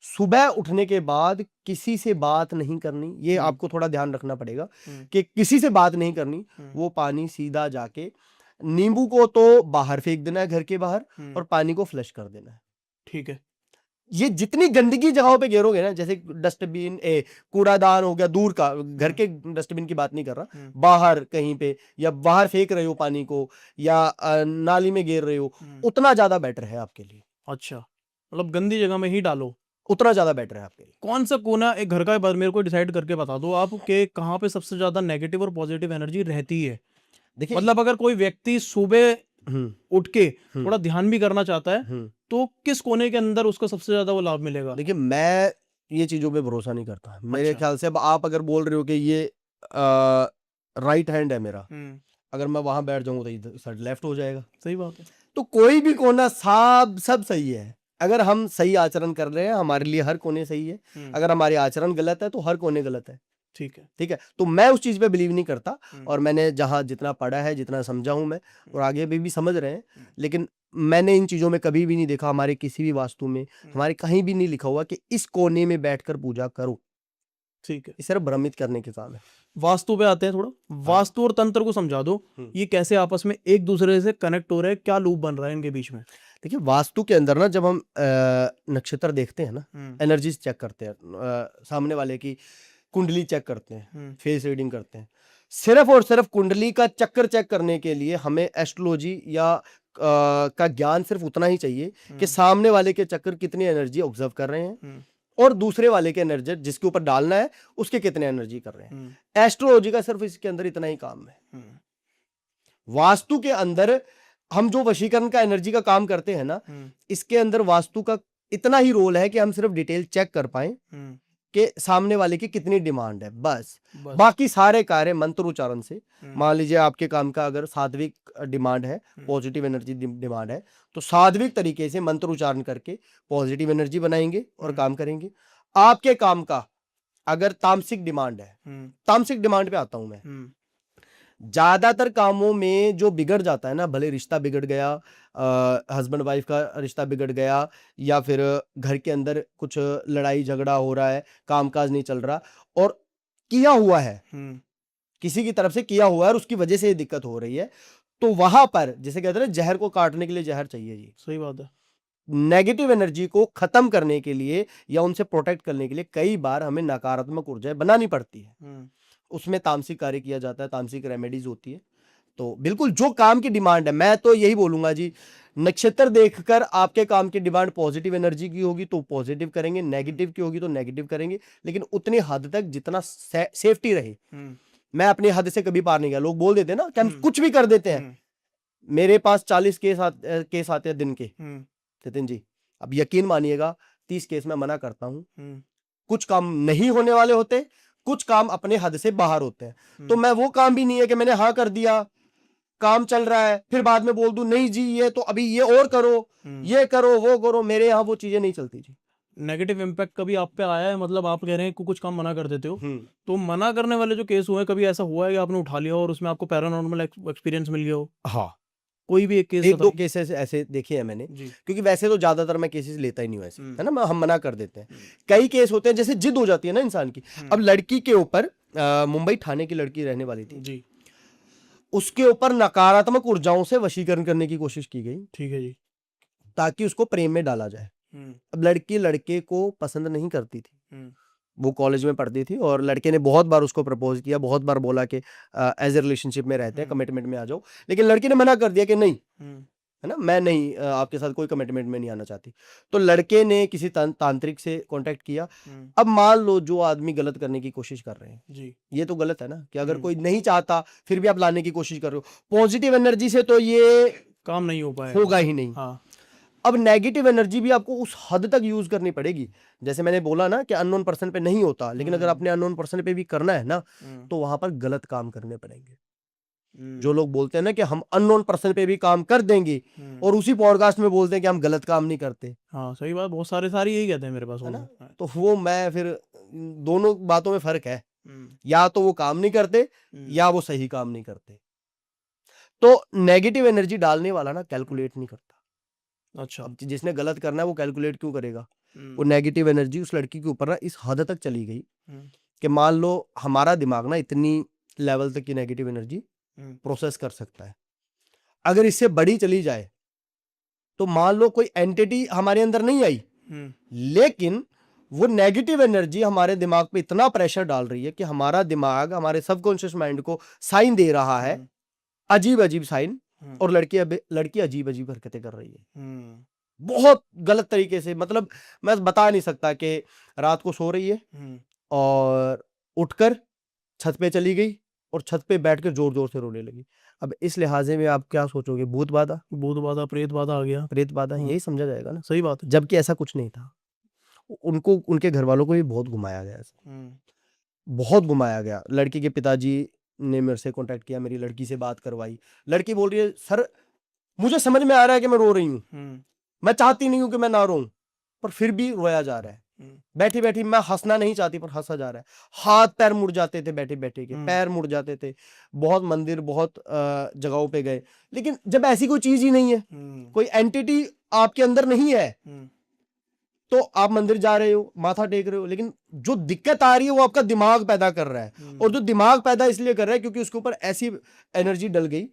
सुबह उठने के बाद किसी से बात नहीं करनी, ये आपको थोड़ा ध्यान रखना पड़ेगा कि किसी से बात नहीं करनी। वो पानी सीधा जाके नींबू को तो बाहर फेंक देना है, घर के बाहर, और पानी को फ्लश कर देना है। ठीक है। ये जितनी गंदगी जगहों पे गिरोगे ना, जैसे डस्टबिन, कूड़ादान हो गया, दूर का, घर के डस्टबिन की बात नहीं कर रहा, बाहर कहीं पे या बाहर फेंक रहे हो पानी को या नाली में गिर रहे हो, उतना ज्यादा बेटर है आपके लिए। अच्छा, मतलब गंदी जगह में ही डालो, उतना ज्यादा बेटर है आपके लिए। कौन सा कोना एक घर का मेरे को डिसाइड करके बता दो आप कि कहाँ पे सबसे ज्यादा नेगेटिव और पॉजिटिव एनर्जी रहती है। देखिए, मतलब अगर कोई व्यक्ति सुबह उठ के थोड़ा ध्यान भी करना चाहता है तो किस कोने के अंदर उसको सबसे ज्यादा वो लाभ मिलेगा? देखिए, मैं ये चीजों पे भरोसा नहीं करता। मेरे ख्याल से अब आप अगर बोल रहे हो कि ये राइट हैंड है मेरा, अगर मैं वहां बैठ जाऊंगा तो इधर लेफ्ट हो जाएगा। सही बात है। तो कोई भी कोना सब सही है। अगर हम सही आचरण कर रहे हैं, हमारे लिए हर कोने सही है। अगर हमारे आचरण गलत है तो हर कोने गलत है। ठीक है। ठीक है, तो मैं उस चीज पे बिलीव नहीं करता। और मैंने जहां जितना पढ़ा है, जितना समझा हूं मैं, और आगे भी समझ रहे हैं, लेकिन मैंने इन चीजों में कभी भी नहीं देखा, हमारे किसी भी वास्तु में, हमारे कहीं भी नहीं लिखा हुआ कि इस कोने में बैठकर पूजा करो। ठीक है, इस सिर्फ भ्रमित करने के काम है। वास्तु पे आते हैं थोड़ा। वास्तु और तंत्र को समझा दो, ये कैसे आपस में एक दूसरे से कनेक्ट हो रहे हैं, क्या लूप बन रहा है इनके बीच में? देखिए, वास्तु के अंदर ना, जब हम नक्षत्र देखते हैं ना, एनर्जीज चेक करते हैं, सामने वाले की कुंडली चेक करते हैं, फेस रीडिंग करते हैं, सिर्फ और सिर्फ कुंडली का चक्कर चेक करने के लिए हमें एस्ट्रोलॉजी या का ज्ञान सिर्फ उतना ही चाहिए कि सामने वाले के चक्कर कितनी एनर्जी ऑब्जर्व कर रहे हैं और दूसरे वाले के एनर्जी जिसके ऊपर डालना है उसके कितने एनर्जी कर रहे हैं। एस्ट्रोलॉजी का सिर्फ इसके अंदर इतना ही काम है। वास्तु के अंदर हम जो वशीकरण का एनर्जी का काम करते हैं ना, इसके अंदर वास्तु का इतना ही रोल है कि हम सिर्फ डिटेल चेक कर पाए कि सामने वाले की कितनी डिमांड है, बस। बाकी सारे कार्य मंत्र उच्चारण से, मान लीजिए आपके काम का अगर सात्विक डिमांड है, पॉजिटिव एनर्जी डिमांड है, तो सात्विक तरीके से मंत्र उच्चारण करके पॉजिटिव एनर्जी बनाएंगे और काम करेंगे। आपके काम का अगर तामसिक डिमांड है, तामसिक डिमांड पे आता हूं मैं, ज्यादातर कामों में जो बिगड़ जाता है ना, भले रिश्ता बिगड़ गया, हस्बैंड वाइफ का रिश्ता बिगड़ गया, या फिर घर के अंदर कुछ लड़ाई झगड़ा हो रहा है, कामकाज नहीं चल रहा और किया हुआ है, किसी की तरफ से किया हुआ है और उसकी वजह से ये दिक्कत हो रही है, तो वहां पर जैसे कहते हैं जहर को काटने के लिए जहर चाहिए जी। सही बात है। नेगेटिव एनर्जी को खत्म करने के लिए या उनसे प्रोटेक्ट करने के लिए कई बार हमें नकारात्मक ऊर्जाएं बनानी पड़ती है। उसमें तामसिक कार्य किया जाता है, तामसिक रेमेडीज होती है। तो बिल्कुल जो काम की डिमांड है, मैं तो यही बोलूंगा जी, नक्षत्र देखकर आपके काम की डिमांड पॉजिटिव एनर्जी की होगी तो पॉजिटिव करेंगे, नेगेटिव की होगी तो नेगेटिव करेंगे, लेकिन उतनी हद तक जितना सेफ्टी रहे। मैं अपनी हद से कभी पार नहीं गया। लोग बोल देते हैं ना कि हम कुछ भी कर देते हैं। मेरे पास 40 केस आते हैं दिन के, नितिन जी, अब यकीन मानिएगा 30 केस में मना करता हूं। कुछ काम नहीं होने वाले होते, कुछ काम अपने हद से बाहर होते हैं। तो मैं वो काम भी नहीं है कि मैंने हाँ कर दिया, काम चल रहा है, फिर बाद में बोल दूं नहीं जी ये तो अभी ये और करो, ये करो वो करो। मेरे यहाँ वो चीजें नहीं चलती जी। नेगेटिव इम्पैक्ट कभी आप पे आया है? मतलब आप कह रहे हैं कि कुछ काम मना कर देते हो, तो मना करने वाले जो केस हुए हैं, कभी ऐसा हुआ है कि आपने उठा लिया और उसमें आपको पैरानॉर्मल एक्सपीरियंस मिल गया हो? हाँ, कोई भी एक केस? एक दो केसेस ऐसे देखे हैं मैंने, क्योंकि वैसे तो ज्यादातर मैं केसेस लेता ही नहीं हूं ऐसे, है ना, हम मना कर देते हैं। कई केस होते हैं जैसे जिद हो जाती है ना इंसान की। अब लड़की के ऊपर, मुंबई थाने की लड़की रहने वाली थी जी, उसके ऊपर नकारात्मक ऊर्जाओं से वशीकरण करने की कोशिश की गई। ठीक है जी, ताकि उसको प्रेम में डाला जाए। अब लड़की लड़के को पसंद नहीं करती थी, वो कॉलेज में पढ़ती थी और लड़के ने बहुत बार उसको प्रपोज किया, बहुत बार बोला कि एज ए रिलेशनशिप में रहते हैं, कमिटमेंट में आ जाओ, लेकिन लड़की ने मना कर दिया कि नहीं, है ना, मैं नहीं, आपके साथ कोई कमिटमेंट में नहीं आना चाहती। तो लड़के ने किसी तांत्रिक से कांटेक्ट किया। अब मान लो जो आदमी गलत करने की कोशिश कर रहे हैं जी, ये तो गलत है ना, कि अगर कोई नहीं चाहता फिर भी आप लाने की कोशिश कर रहे हो। पॉजिटिव एनर्जी से तो ये काम नहीं हो पाएगा, होगा ही नहीं। हाँ। अब नेगेटिव एनर्जी भी आपको उस हद तक यूज करनी पड़ेगी, जैसे मैंने बोला ना कि अननोन पर्सन पे नहीं होता, लेकिन अगर अपने अननोन पर्सन पे भी करना है ना, तो वहां पर गलत काम करने पड़ेंगे। जो लोग बोलते हैं ना कि हम अननोन पर्सन पे भी काम कर देंगे और उसी पॉडकास्ट में बोलते हैं कि हम गलत काम नहीं करते, हाँ सही बात, बहुत सारे यही कहते हैं मेरे पास है ना। फोन में। तो वो मैं फिर दोनों बातों में फर्क है, या तो वो काम नहीं करते या वो सही काम नहीं करते। तो नेगेटिव एनर्जी डालने वाला ना कैलकुलेट नहीं करता। अच्छा। अब जिसने गलत करना है वो कैलकुलेट क्यों करेगा। वो नेगेटिव एनर्जी उस लड़की के ऊपर ना इस हद तक चली गई कि मान लो हमारा दिमाग ना इतनी लेवल तक की नेगेटिव एनर्जी प्रोसेस कर सकता है, अगर इससे बड़ी चली जाए तो मान लो कोई एंटिटी हमारे अंदर नहीं आई, लेकिन वो नेगेटिव एनर्जी हमारे दिमाग पे इतना प्रेशर डाल रही है कि हमारा दिमाग हमारे सबकॉन्शियस माइंड को साइन दे रहा है, अजीब अजीब साइन, और लड़की अजीब अजीब हरकतें कर रही है बहुत गलत तरीके से। मतलब मैं बता नहीं सकता कि रात को सो रही है और उठकर छत पे चली गई और छत पे बैठकर जोर जोर से रोने लगी। अब इस लिहाजे में आप क्या सोचोगे, भूत बाधा, प्रेत बाधा आ गया, प्रेत बाधा, यही समझा जाएगा ना। सही बात है। जबकि ऐसा कुछ नहीं था। उनको उनके घर वालों को भी बहुत घुमाया गया, बहुत घुमाया गया। लड़की के पिताजी ने मेरे से कांटेक्ट किया, मेरी लड़की से बात करवाई। लड़की बोल रही है सर मुझे समझ में आ रहा है कि मैं रो रही हूँ, मैं चाहती नहीं हूं कि मैं ना रोऊं, पर फिर भी रोया जा रहा है। बैठी बैठी मैं हंसना नहीं चाहती पर हंसा जा रहा है। हाथ पैर मुड़ जाते थे, बैठे बैठे के पैर मुड़ जाते थे। बहुत मंदिर, बहुत जगहों पे गए, लेकिन जब ऐसी कोई चीज ही नहीं है, कोई एंटिटी आपके अंदर नहीं है, तो आप मंदिर जा रहे हो, माथा टेक रहे हो, लेकिन जो दिक्कत आ रही है वो आपका दिमाग पैदा कर रहा है। और जो दिमाग पैदा इसलिए कर रहा है क्योंकि उसके ऊपर ऐसी एनर्जी डल गई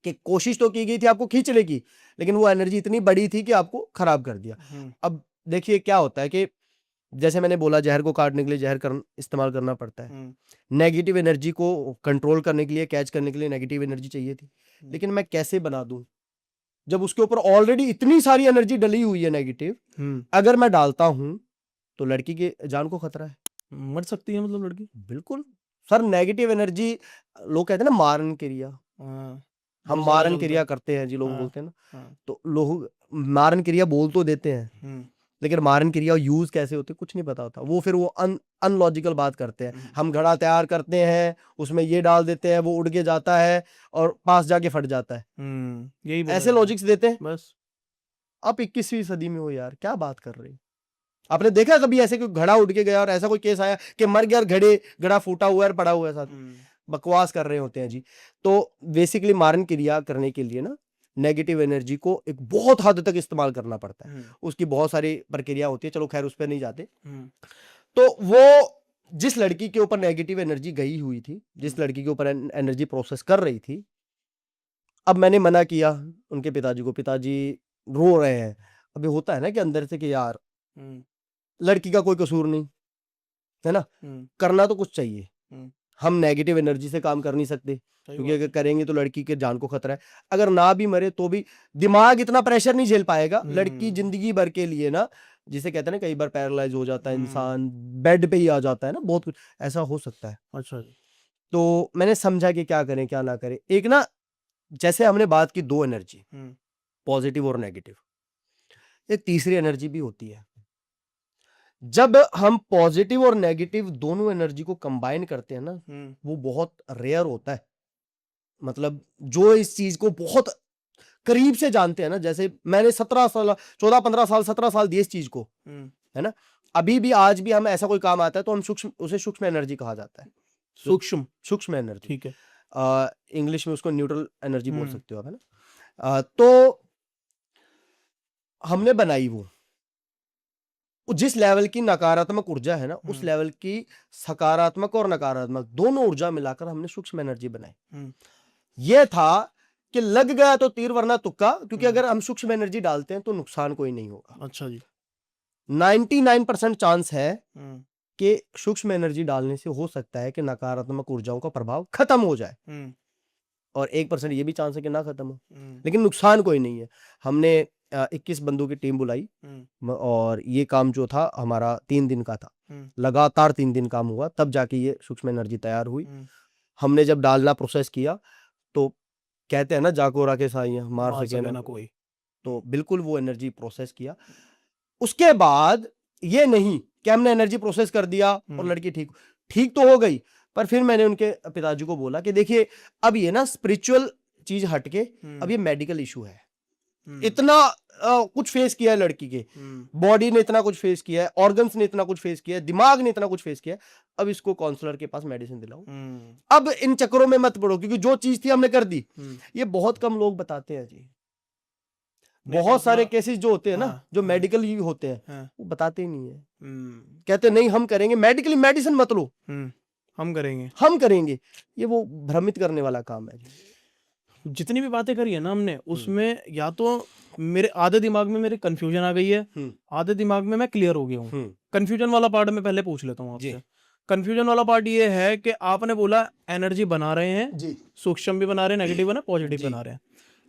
कि कोशिश तो की गई थी आपको खींच लेगी, लेकिन वो एनर्जी इतनी बड़ी थी कि आपको खराब कर दिया। अब देखिए क्या होता है कि जैसे मैंने बोला जहर को काटने के लिए जहर इस्तेमाल करना पड़ता है। नेगेटिव एनर्जी को कंट्रोल करने के लिए, कैच करने के लिए नेगेटिव एनर्जी चाहिए थी, लेकिन मैं कैसे बना दूं जब उसके ऊपर ऑलरेडी इतनी सारी एनर्जी डली हुई है नेगेटिव। अगर मैं डालता हूं तो लड़की की जान को खतरा है, मर सकती है मतलब लड़की। बिल्कुल सर, नेगेटिव एनर्जी, लोग कहते हैं ना मारन क्रिया, हम मारन क्रिया करते हैं जी, लोग बोलते हैं ना, तो लोग मारन क्रिया बोल तो देते हैं, लेकिन मारन क्रिया यूज कैसे होती है कुछ नहीं पता होता। वो फिर वो अनलॉजिकल बात करते हैं। हम घड़ा तैयार करते हैं, उसमें ये डाल देते हैं, वो उड़ के जाता है और पास जाके फट जाता है, यही ऐसे लॉजिक्स देते हैं। बस आप 21वीं सदी में हो यार, क्या बात कर रहे हैं। आपने देखा कभी ऐसे कोई घड़ा उड़ के गया और ऐसा कोई केस आया कि मर गया और घड़ा फूटा हुआ है और पड़ा हुआ है साथ? बकवास कर रहे होते हैं जी। तो बेसिकली मारन क्रिया करने के लिए ना नेगेटिव एनर्जी को एक बहुत हद तक इस्तेमाल करना पड़ता है। उसकी बहुत सारी प्रक्रिया होती है, चलो खैर उस पर नहीं जाते। तो वो जिस लड़की के ऊपर नेगेटिव एनर्जी गई हुई थी, जिस लड़की के ऊपर एनर्जी प्रोसेस कर रही थी, अब मैंने मना किया उनके पिताजी को, पिताजी रो रहे हैं। अभी होता है ना कि अंदर से कि यार लड़की का कोई कसूर नहीं है ना, करना तो कुछ चाहिए। हम नेगेटिव एनर्जी से काम कर नहीं सकते, क्योंकि अगर करेंगे तो लड़की के जान को खतरा है। अगर ना भी मरे तो भी दिमाग इतना प्रेशर नहीं झेल पाएगा। लड़की जिंदगी भर के लिए ना, जिसे कहते हैं ना कई बार पैरालाइज हो जाता है इंसान, बेड पे ही आ जाता है ना, बहुत कुछ ऐसा हो सकता है। अच्छा, तो मैंने समझा कि क्या करें क्या ना करें। एक ना, जैसे हमने बात की दो एनर्जी, पॉजिटिव और नेगेटिव, एक तीसरी एनर्जी भी होती है। जब हम पॉजिटिव और नेगेटिव दोनों एनर्जी को कंबाइन करते हैं ना, वो बहुत रेयर होता है। मतलब जो इस चीज को बहुत करीब से जानते हैं ना, जैसे मैंने 17 साल 14 15 साल 17 साल दिए इस चीज को, है ना, अभी भी आज भी हम ऐसा कोई काम आता है तो हम उसे सूक्ष्म एनर्जी कहा जाता है। सूक्ष्म एनर्जी, ठीक है। इंग्लिश में उसको न्यूट्रल एनर्जी बोल सकते हो आप, है ना। तो हमने बनाई वो जिस लेवल की नकारात्मक ऊर्जा है ना, उस लेवल की सकारात्मक और नकारात्मक दोनों ऊर्जा मिलाकर हमने सूक्ष्म एनर्जी बनाई। यह था कि लग गया तो तीर वरना तुक्का, क्योंकि अगर हम सूक्ष्म एनर्जी डालते हैं तो नुकसान कोई नहीं होगा। अच्छा जी। 99% चांस है कि सूक्ष्म एनर्जी डालने से हो सकता है कि नकारात्मक ऊर्जाओं का प्रभाव खत्म हो जाए, और 1% ये भी चांस है कि ना खत्म हो, लेकिन नुकसान कोई नहीं है। हमने 21 बंदों की टीम बुलाई, और ये काम जो था हमारा 3 दिन का था, लगातार 3 दिन काम हुआ, तब जाके ये सूक्ष्म एनर्जी तैयार हुई। हमने जब डालना प्रोसेस किया तो कहते हैं ना, जाको राके साइयां मार सके ना कोई, तो बिल्कुल वो एनर्जी प्रोसेस किया। उसके बाद ये नहीं कि हमने एनर्जी प्रोसेस कर दिया और लड़की ठीक तो हो गई, पर फिर मैंने उनके पिताजी को बोला कि देखिए अब ये ना स्पिरिचुअल चीज हटके अब ये मेडिकल इशू है। इतना कुछ फेस किया है लड़की के, बॉडी ने इतना कुछ फेस किया है, ऑर्गन्स ने इतना कुछ फेस किया है, दिमाग ने इतना कुछ फेस किया है, अब इसको काउंसलर के पास मेडिसिन दिलाओ। अब इन चक्करों में मत पड़ो, क्योंकि जो चीज थी हमने कर दी। ये बहुत कम लोग बताते हैं जी। बहुत सारे केसेस जो होते हैं ना, जो मेडिकली होते हैं, वो बताते ही नहीं है। कहते नहीं हम करेंगे, मेडिकली मेडिसिन मत लो, हम करेंगे। ये वो भ्रमित करने वाला काम है। जितनी भी बातें करी है ना हमने, उसमें या तो मेरे आधे दिमाग में मेरे कंफ्यूजन आ गई है, आधे दिमाग में मैं क्लियर हो गया हूँ। कंफ्यूजन वाला पार्ट मैं पहले पूछ लेता हूँ आपसे। कंफ्यूजन वाला पार्ट ये है कि आपने बोला एनर्जी बना रहे हैं, सूक्ष्म भी बना रहे हैं, नेगेटिव बना, पॉजिटिव बना रहे हैं।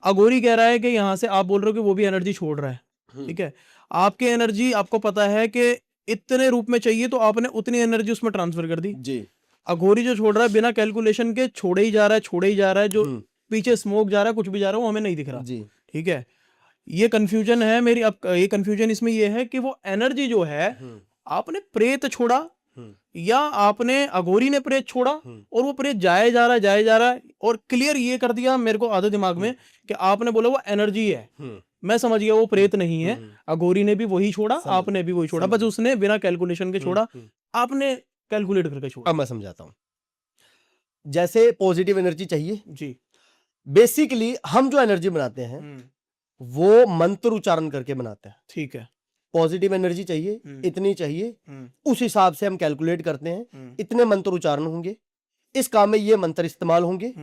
अघोरी कह रहा है कि यहाँ से आप बोल रहे हो कि वो भी एनर्जी छोड़ रहा है। ठीक है, आपकी एनर्जी आपको पता है कि इतने रूप में चाहिए, तो आपने उतनी एनर्जी उसमें ट्रांसफर कर दी। अघोरी जो छोड़ रहा है बिना कैलकुलेशन के छोड़े ही जा रहा है, जो पीछे स्मोक जा रहा है, कुछ भी जा रहा है, वो हमें नहीं दिख रहा। ठीक है, ये कंफ्यूजन है मेरी। अब ये कंफ्यूजन इसमें ये है कि वो एनर्जी जो है, आपने प्रेत छोड़ा या आपने अघोरी ने प्रेत छोड़ा, और वो प्रेत जाए जा रहा है, और क्लियर ये कर दिया मेरे को आधे दिमाग में कि आपने बोला वो एनर्जी है। मैं समझ गया वो प्रेत नहीं है। अघोरी ने भी वही छोड़ा, आपने भी वही छोड़ा, बस उसने बिना कैलकुलेशन के छोड़ा, आपने कैलकुलेट करके छोड़ा। अब मैं समझाता हूं। जैसे पॉजिटिव एनर्जी चाहिए जी, बेसिकली हम जो एनर्जी बनाते हैं वो मंत्र उच्चारण करके बनाते हैं। ठीक है, पॉजिटिव एनर्जी चाहिए, इतनी चाहिए, उस हिसाब से हम कैलकुलेट करते हैं, इतने मंत्र उच्चारण होंगे, इस काम में ये मंत्र इस्तेमाल होंगे,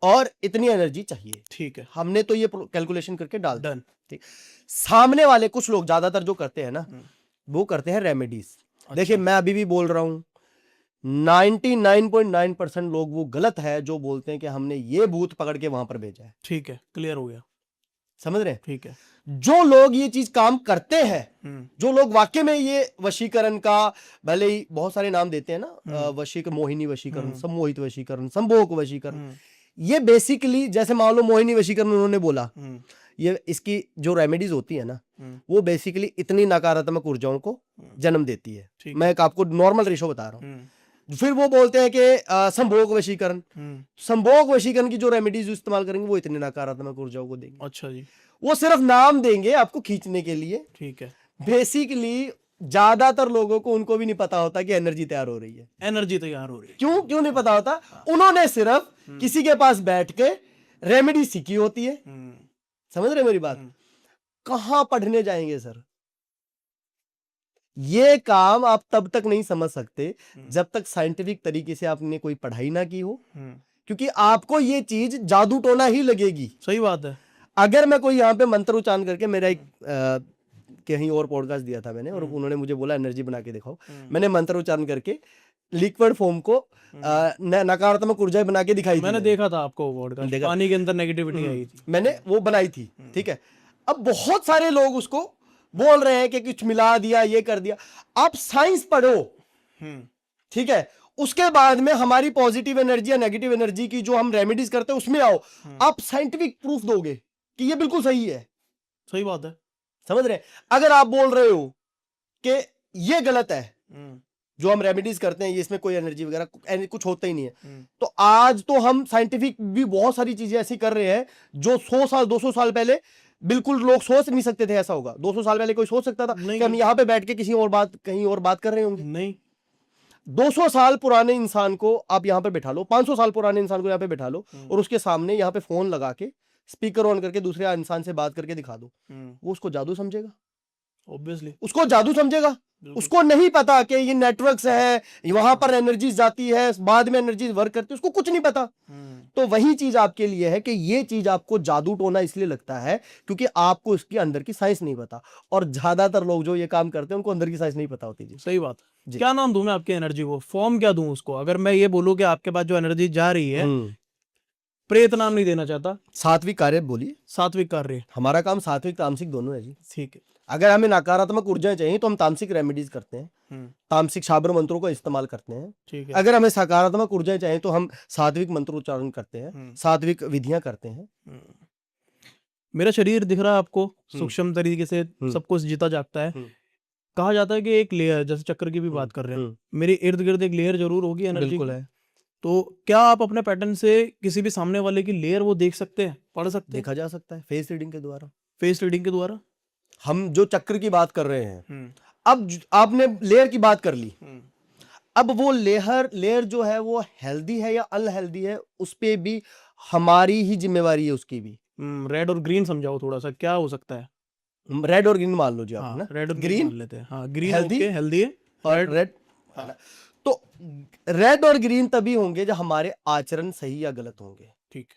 और इतनी एनर्जी चाहिए। ठीक है, हमने तो ये कैलकुलेशन करके डाल डन। ठीक। सामने वाले कुछ लोग ज्यादातर जो करते हैं ना, वो करते हैं रेमेडीज। देखिए मैं अभी भी बोल रहा हूं, 99.9% लोग वो गलत है जो बोलते हैं कि हमने ये भूत पकड़ के वहां पर भेजा है। ठीक है, क्लियर हो गया, समझ रहे हैं? ठीक है। जो लोग ये चीज काम करते हैं, जो लोग वाकई में ये वशीकरण का, भले ही बहुत सारे नाम देते हैं ना, मोहिनी वशीकरण, सम्मोहित वशीकरण, संभोग वशीकरण, ये बेसिकली जैसे मान लो मोहिनी वशीकरण उन्होंने बोला, ये इसकी जो रेमेडीज होती है ना, वो बेसिकली इतनी नकारात्मक ऊर्जाओं को जन्म देती है। मैं एक आपको नॉर्मल रेशो बता रहा हूँ। फिर वो बोलते हैं कि संभोग वशीकरण, संभोग वशीकरण की जो रेमेडीज इस्तेमाल करेंगे वो इतनी नकारात्मक ऊर्जाओं को देंगे। अच्छा जी, वो सिर्फ नाम देंगे आपको खींचने के लिए। ठीक है, बेसिकली ज्यादातर लोगों को उनको भी नहीं पता होता कि एनर्जी तैयार हो रही है। एनर्जी तैयार हो रही है, क्यों नहीं पता होता? उन्होंने सिर्फ किसी के पास बैठ के रेमेडी सीखी होती है। समझ रहे मेरी बात? कहां पढ़ने जाएंगे सर? ये काम आप तब तक नहीं समझ सकते जब तक साइंटिफिक तरीके से आपने कोई पढ़ाई ना की हो, क्योंकि आपको ये चीज जादू टोना ही लगेगी। सही बात है। अगर मैं कोई यहाँ पे मंत्र उच्चारण करके, मेरा एक कहीं और पॉडकास्ट दिया था मैंने, और उन्होंने मुझे बोला एनर्जी बना के दिखाओ, मैंने मंत्र उच्चारण करके लिक्विड फॉर्म को नकारात्मक ऊर्जा बना के दिखाई। मैंने देखा था आपको पॉडकास्ट, पानी के अंदर नेगेटिविटी आई थी, मैंने वो बनाई थी। ठीक है, अब बहुत सारे लोग उसको बोल रहे हैं कि कुछ मिला दिया, ये कर दिया। आप साइंस पढ़ो, ठीक है, उसके बाद में हमारी पॉजिटिव एनर्जी या नेगेटिव एनर्जी की जो हम रेमेडीज करते हैं उसमें आओ, आप साइंटिफिक प्रूफ दोगे कि ये बिल्कुल सही है। सही बात है, समझ रहे हैं? अगर आप बोल रहे हो कि ये गलत है, जो हम रेमेडीज करते हैं ये इसमें कोई एनर्जी वगैरह कुछ होता ही नहीं है, तो आज तो हम साइंटिफिक भी बहुत सारी चीजें ऐसी कर रहे हैं जो 100 साल 200 साल पहले बिल्कुल लोग सोच नहीं सकते थे ऐसा होगा। 200 साल पहले कोई सोच सकता था कि हम यहाँ पे बैठ के किसी और बात, कहीं और बात कर रहे होंगे? नहीं। 200 साल पुराने इंसान को आप यहाँ पे बैठा लो, 500 साल पुराने इंसान को यहाँ पे बैठा लो, और उसके सामने यहाँ पे फोन लगा के स्पीकर ऑन करके दूसरे इंसान से बात करके दिखा दो, वो उसको जादू समझेगा? ऑब्वियसली उसको जादू समझेगा। उसको नहीं पता कि ये नेटवर्क्स है, वहां पर एनर्जी जाती है, बाद में एनर्जी वर्क करती है, उसको कुछ नहीं पता। तो वही चीज आपके लिए है कि ये चीज आपको जादू टोना इसलिए लगता है क्योंकि आपको इसके अंदर की साइंस नहीं पता, और ज्यादातर लोग जो ये काम करते हैं उनको अंदर की साइंस नहीं पता होती। जी सही बात है। क्या नाम दूं मैं आपकी एनर्जी को, फॉर्म क्या दूं उसको? अगर मैं ये बोलूं कि आपके पास जो एनर्जी जा रही है, प्रेत नाम नहीं देना चाहता, सात्विक कार्य बोलिए। सात्विक कार्य, हमारा काम सात्विक तामसिक दोनों है जी। ठीक है। अगर हमें नकारात्मक ऊर्जाएं चाहिए तो हम तामसिक रेमेडीज करते हैं, तामसिक शाब्र मंत्रों का इस्तेमाल करते हैं। ठीक है। अगर हमें सकारात्मक ऊर्जाएं चाहिए तो हम सात्विक मंत्रोच्चारण करते हैं, सात्विक विधियां करते हैं। मेरा शरीर दिख रहा है आपको, सूक्ष्म तरीके से सब कुछ जीता जागता है। कहा जाता है कि एक लेयर, जैसे चक्र की भी बात कर रहे हैं, मेरे इर्द गिर्द एक लेयर जरूर होगी एनर्जी। बिल्कुल है। तो क्या आप अपने पैटर्न से किसी भी सामने वाले की लेयर वो देख सकते हैं, पढ़ सकते हैं देखा जा सकता है फेस रीडिंग के द्वारा। फेस रीडिंग के द्वारा? हम जो चक्र की बात कर रहे हैं, अब आपने लेयर की बात कर ली, अब वो लेयर जो है वो हेल्दी है या अनहेल्दी है, उस पे भी हमारी ही जिम्मेवारी है, उसकी भी। रेड और ग्रीन समझाओ थोड़ा सा, क्या हो सकता है? रेड और ग्रीन मान लो जी आप, हाँ, ना रेड और ग्रीन ग्रीन मान लेते हैं। हाँ, ग्रीन healthy ओके, हेल्दी है। और Red- रेड। हाँ, तो रेड और ग्रीन तभी होंगे जब हमारे आचरण सही या गलत होंगे। ठीक।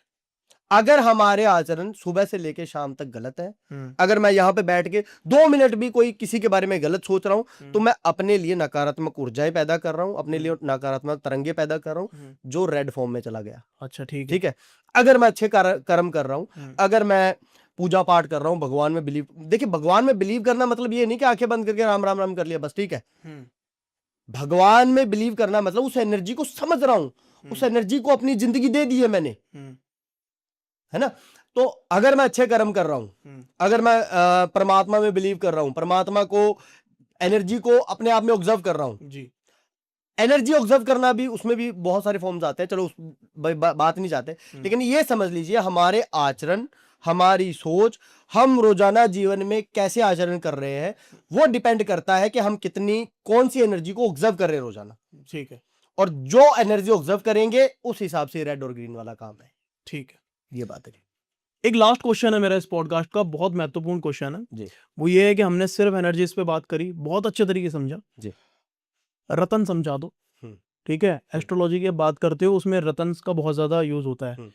अगर हमारे आचरण सुबह से लेके शाम तक गलत है, हम्म, अगर मैं यहाँ पे बैठ के 2 मिनट भी कोई किसी के बारे में गलत सोच रहा हूं, तो हम्म, मैं अपने लिए नकारात्मक ऊर्जाएं पैदा कर रहा हूं, अपने लिए नकारात्मक तरंगे पैदा कर रहा हूं, हम्म, जो रेड फॉर्म में चला गया। अच्छा ठीक है। ठीक है। अगर मैं अच्छे कर्म कर रहा हूं, हम्म, अगर मैं पूजा पाठ कर रहा हूं, भगवान में बिलीव, देखिए भगवान में बिलीव करना मतलब ये नहीं कि आंखें बंद करके राम राम राम कर लिया बस, ठीक है। हम्म, भगवान में बिलीव करना मतलब उस एनर्जी को समझ रहा हूं, उस एनर्जी को अपनी जिंदगी दे दी है मैंने, है ना। तो अगर मैं अच्छे कर्म कर रहा हूं, अगर मैं परमात्मा में बिलीव कर रहा हूं, परमात्मा को, एनर्जी को अपने आप में ऑब्जर्व कर रहा हूं जी। एनर्जी ऑब्जर्व करना भी, उसमें भी बहुत सारे फॉर्म्स आते हैं, चलो उस बात नहीं चाहते, लेकिन ये समझ लीजिए हमारे आचरण, हमारी सोच, हम रोजाना जीवन में कैसे आचरण कर रहे हैं, वो डिपेंड करता है कि हम कितनी, कौन सी एनर्जी को ऑब्जर्व कर रहे हैं रोजाना। ठीक है। और जो एनर्जी ऑब्जर्व करेंगे उस हिसाब से रेड और ग्रीन वाला काम है। ठीक है। ये बात है। एक लास्ट क्वेश्चन है मेरा इस पॉडकास्ट का, बहुत महत्वपूर्ण क्वेश्चन है जी वो ये है कि हमने सिर्फ एनर्जीज पे बात करी, बहुत अच्छे तरीके से समझा। जी। रतन समझा दो। हम्म, ठीक है, एस्ट्रोलॉजी की बात करते हो उसमें रतन का बहुत ज्यादा यूज होता है।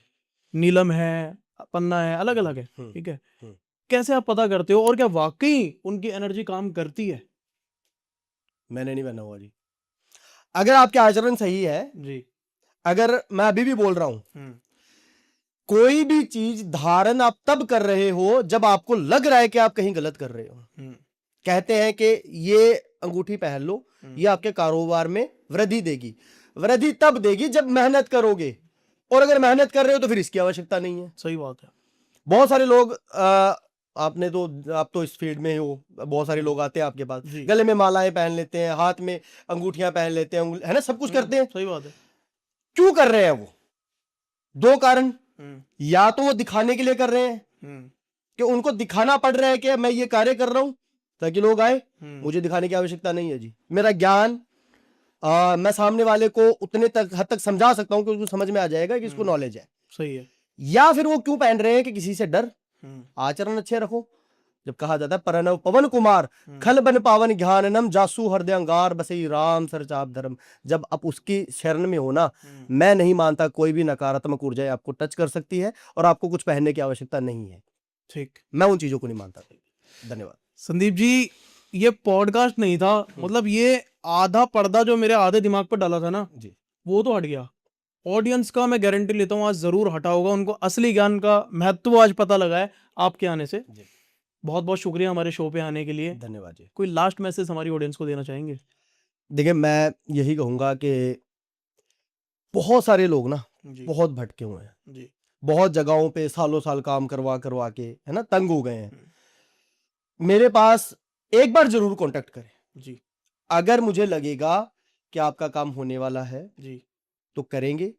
नीलम है, पन्ना है, अलग अलग है। ठीक है, कैसे आप पता करते हो और क्या वाकई उनकी एनर्जी काम करती है? मैंने नहीं बना हुआ जी। अगर आपके आचरण सही है जी। अगर मैं अभी भी बोल रहा हूं, कोई भी चीज धारण आप तब कर रहे हो जब आपको लग रहा है कि आप कहीं गलत कर रहे हो। कहते हैं कि ये अंगूठी पहन लो, ये आपके कारोबार में वृद्धि देगी। वृद्धि तब देगी जब मेहनत करोगे, और अगर मेहनत कर रहे हो तो फिर इसकी आवश्यकता नहीं है। सही बात है। बहुत सारे लोग आपने तो, आप तो इस फील्ड में हो, बहुत सारे लोग आते हैं आपके पास, जी। गले में मालाएं पहन लेते हैं, हाथ में अंगूठियां पहन लेते हैं, है ना, सब कुछ करते हैं। सही बात है। क्यों कर रहे हैं वो? 2 कारण। या तो वो दिखाने के लिए कर रहे हैं कि उनको दिखाना पड़ रहा है कि मैं ये कार्य कर रहा हूं ताकि लोग आए, मुझे दिखाने की आवश्यकता नहीं है जी। मेरा ज्ञान मैं सामने वाले को उतने तक हद तक समझा सकता हूं कि उसको समझ में आ जाएगा कि इसको नॉलेज है। सही है। या फिर वो क्यों पहन रहे हैं कि किसी से डर, आचरण अच्छे रखो। जब कहा जाता है परनव पवन कुमार खल बन पावन ज्ञाननम जासु हृदय अंगार बसई राम सरचाप धर्म, जब आप उसकी शरण में हो ना, मैं नहीं मानता कोई भी नकारात्मक ऊर्जा आपको टच कर सकती है और आपको कुछ पहनने की आवश्यकता नहीं है। ठीक, मैं उन चीजों को नहीं मानता। धन्यवाद संदीप जी। ये पॉडकास्ट नहीं था, मतलब ये आधा पर्दा जो मेरे आधे दिमाग पर डाला था ना जी। वो तो हट गया। ऑडियंस का मैं गारंटी लेता हूँ आज जरूर हटा होगा, उनको असली ज्ञान का महत्व आज पता लगा है आपके आने से। जी। बहुत बहुत शुक्रिया हमारे शो पे आने के लिए। धन्यवाद जी। कोई लास्ट मैसेज हमारी ऑडियंस को देना चाहेंगे? देखिए मैं यही कहूंगा कि बहुत सारे लोग ना जी। बहुत भटके हुए हैं जी। बहुत जगहों पे, सालों साल काम करवा करवा के, है ना, तंग हो गए हैं। मेरे पास एक बार जरूर कांटेक्ट करें जी। अगर मुझे लगेगा कि आपका काम होने वाला है जी। तो करेंगे,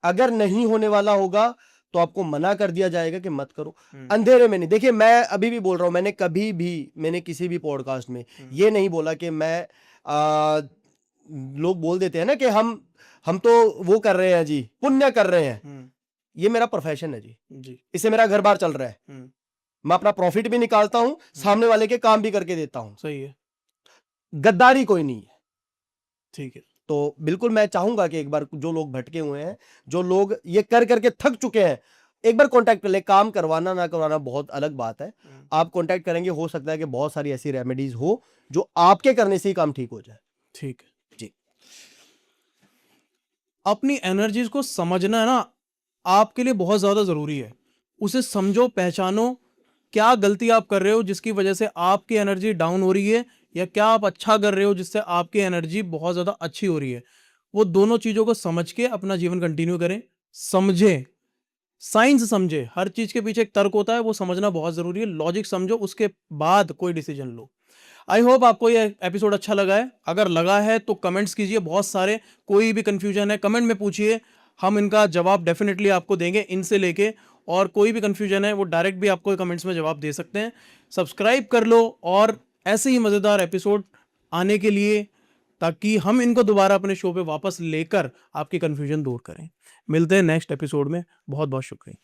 अगर नहीं होने वाला होगा तो आपको मना कर दिया जाएगा कि मत करो। अंधेरे में नहीं। देखिए मैं अभी भी बोल रहा हूं, मैंने किसी भी पॉडकास्ट में ये नहीं बोला कि मैं लोग बोल देते हैं ना कि हम तो वो कर रहे हैं जी, पुण्य कर रहे हैं। ये मेरा प्रोफेशन है जी, इससे मेरा घर बार चल रहा है। मैं अपना प्रॉफिट भी निकालता हूं, सामने वाले के काम भी करके देता हूं। सही है, गद्दारी कोई नहीं है। ठीक है। तो बिल्कुल मैं चाहूंगा कि एक बार जो लोग भटके हुए हैं, जो लोग ये कर करके थक चुके हैं, एक बार कांटेक्ट कर ले। काम करवाना ना करवाना बहुत अलग बात है। आप कांटेक्ट करेंगे, हो सकता है कि बहुत सारी ऐसी रेमेडीज हो जो आपके करने से ही काम ठीक हो जाए। ठीक है जी। अपनी एनर्जीज को समझना है ना आपके लिए बहुत ज्यादा जरूरी है। उसे समझो, पहचानो, क्या गलती आप कर रहे हो जिसकी वजह से आपकी एनर्जी डाउन हो रही है, या क्या आप अच्छा कर रहे हो जिससे आपकी एनर्जी बहुत ज्यादा अच्छी हो रही है। वो दोनों चीजों को समझ के अपना जीवन कंटिन्यू करें। समझे, साइंस समझे, हर चीज के पीछे एक तर्क होता है, वो समझना बहुत जरूरी है। लॉजिक समझो, उसके बाद कोई डिसीजन लो। आई होप आपको ये एपिसोड अच्छा लगा है। अगर लगा है तो कमेंट्स कीजिए बहुत सारे, कोई भी कंफ्यूजन है कमेंट में पूछिए, हम इनका जवाब डेफिनेटली आपको देंगे इनसे लेके, और कोई भी कंफ्यूजन है वो डायरेक्ट भी आपको कमेंट्स में जवाब दे सकते हैं। सब्सक्राइब कर लो और ऐसे ही मज़ेदार एपिसोड आने के लिए, ताकि हम इनको दोबारा अपने शो पे वापस लेकर आपकी कंफ्यूजन दूर करें। मिलते हैं नेक्स्ट एपिसोड में। बहुत बहुत शुक्रिया।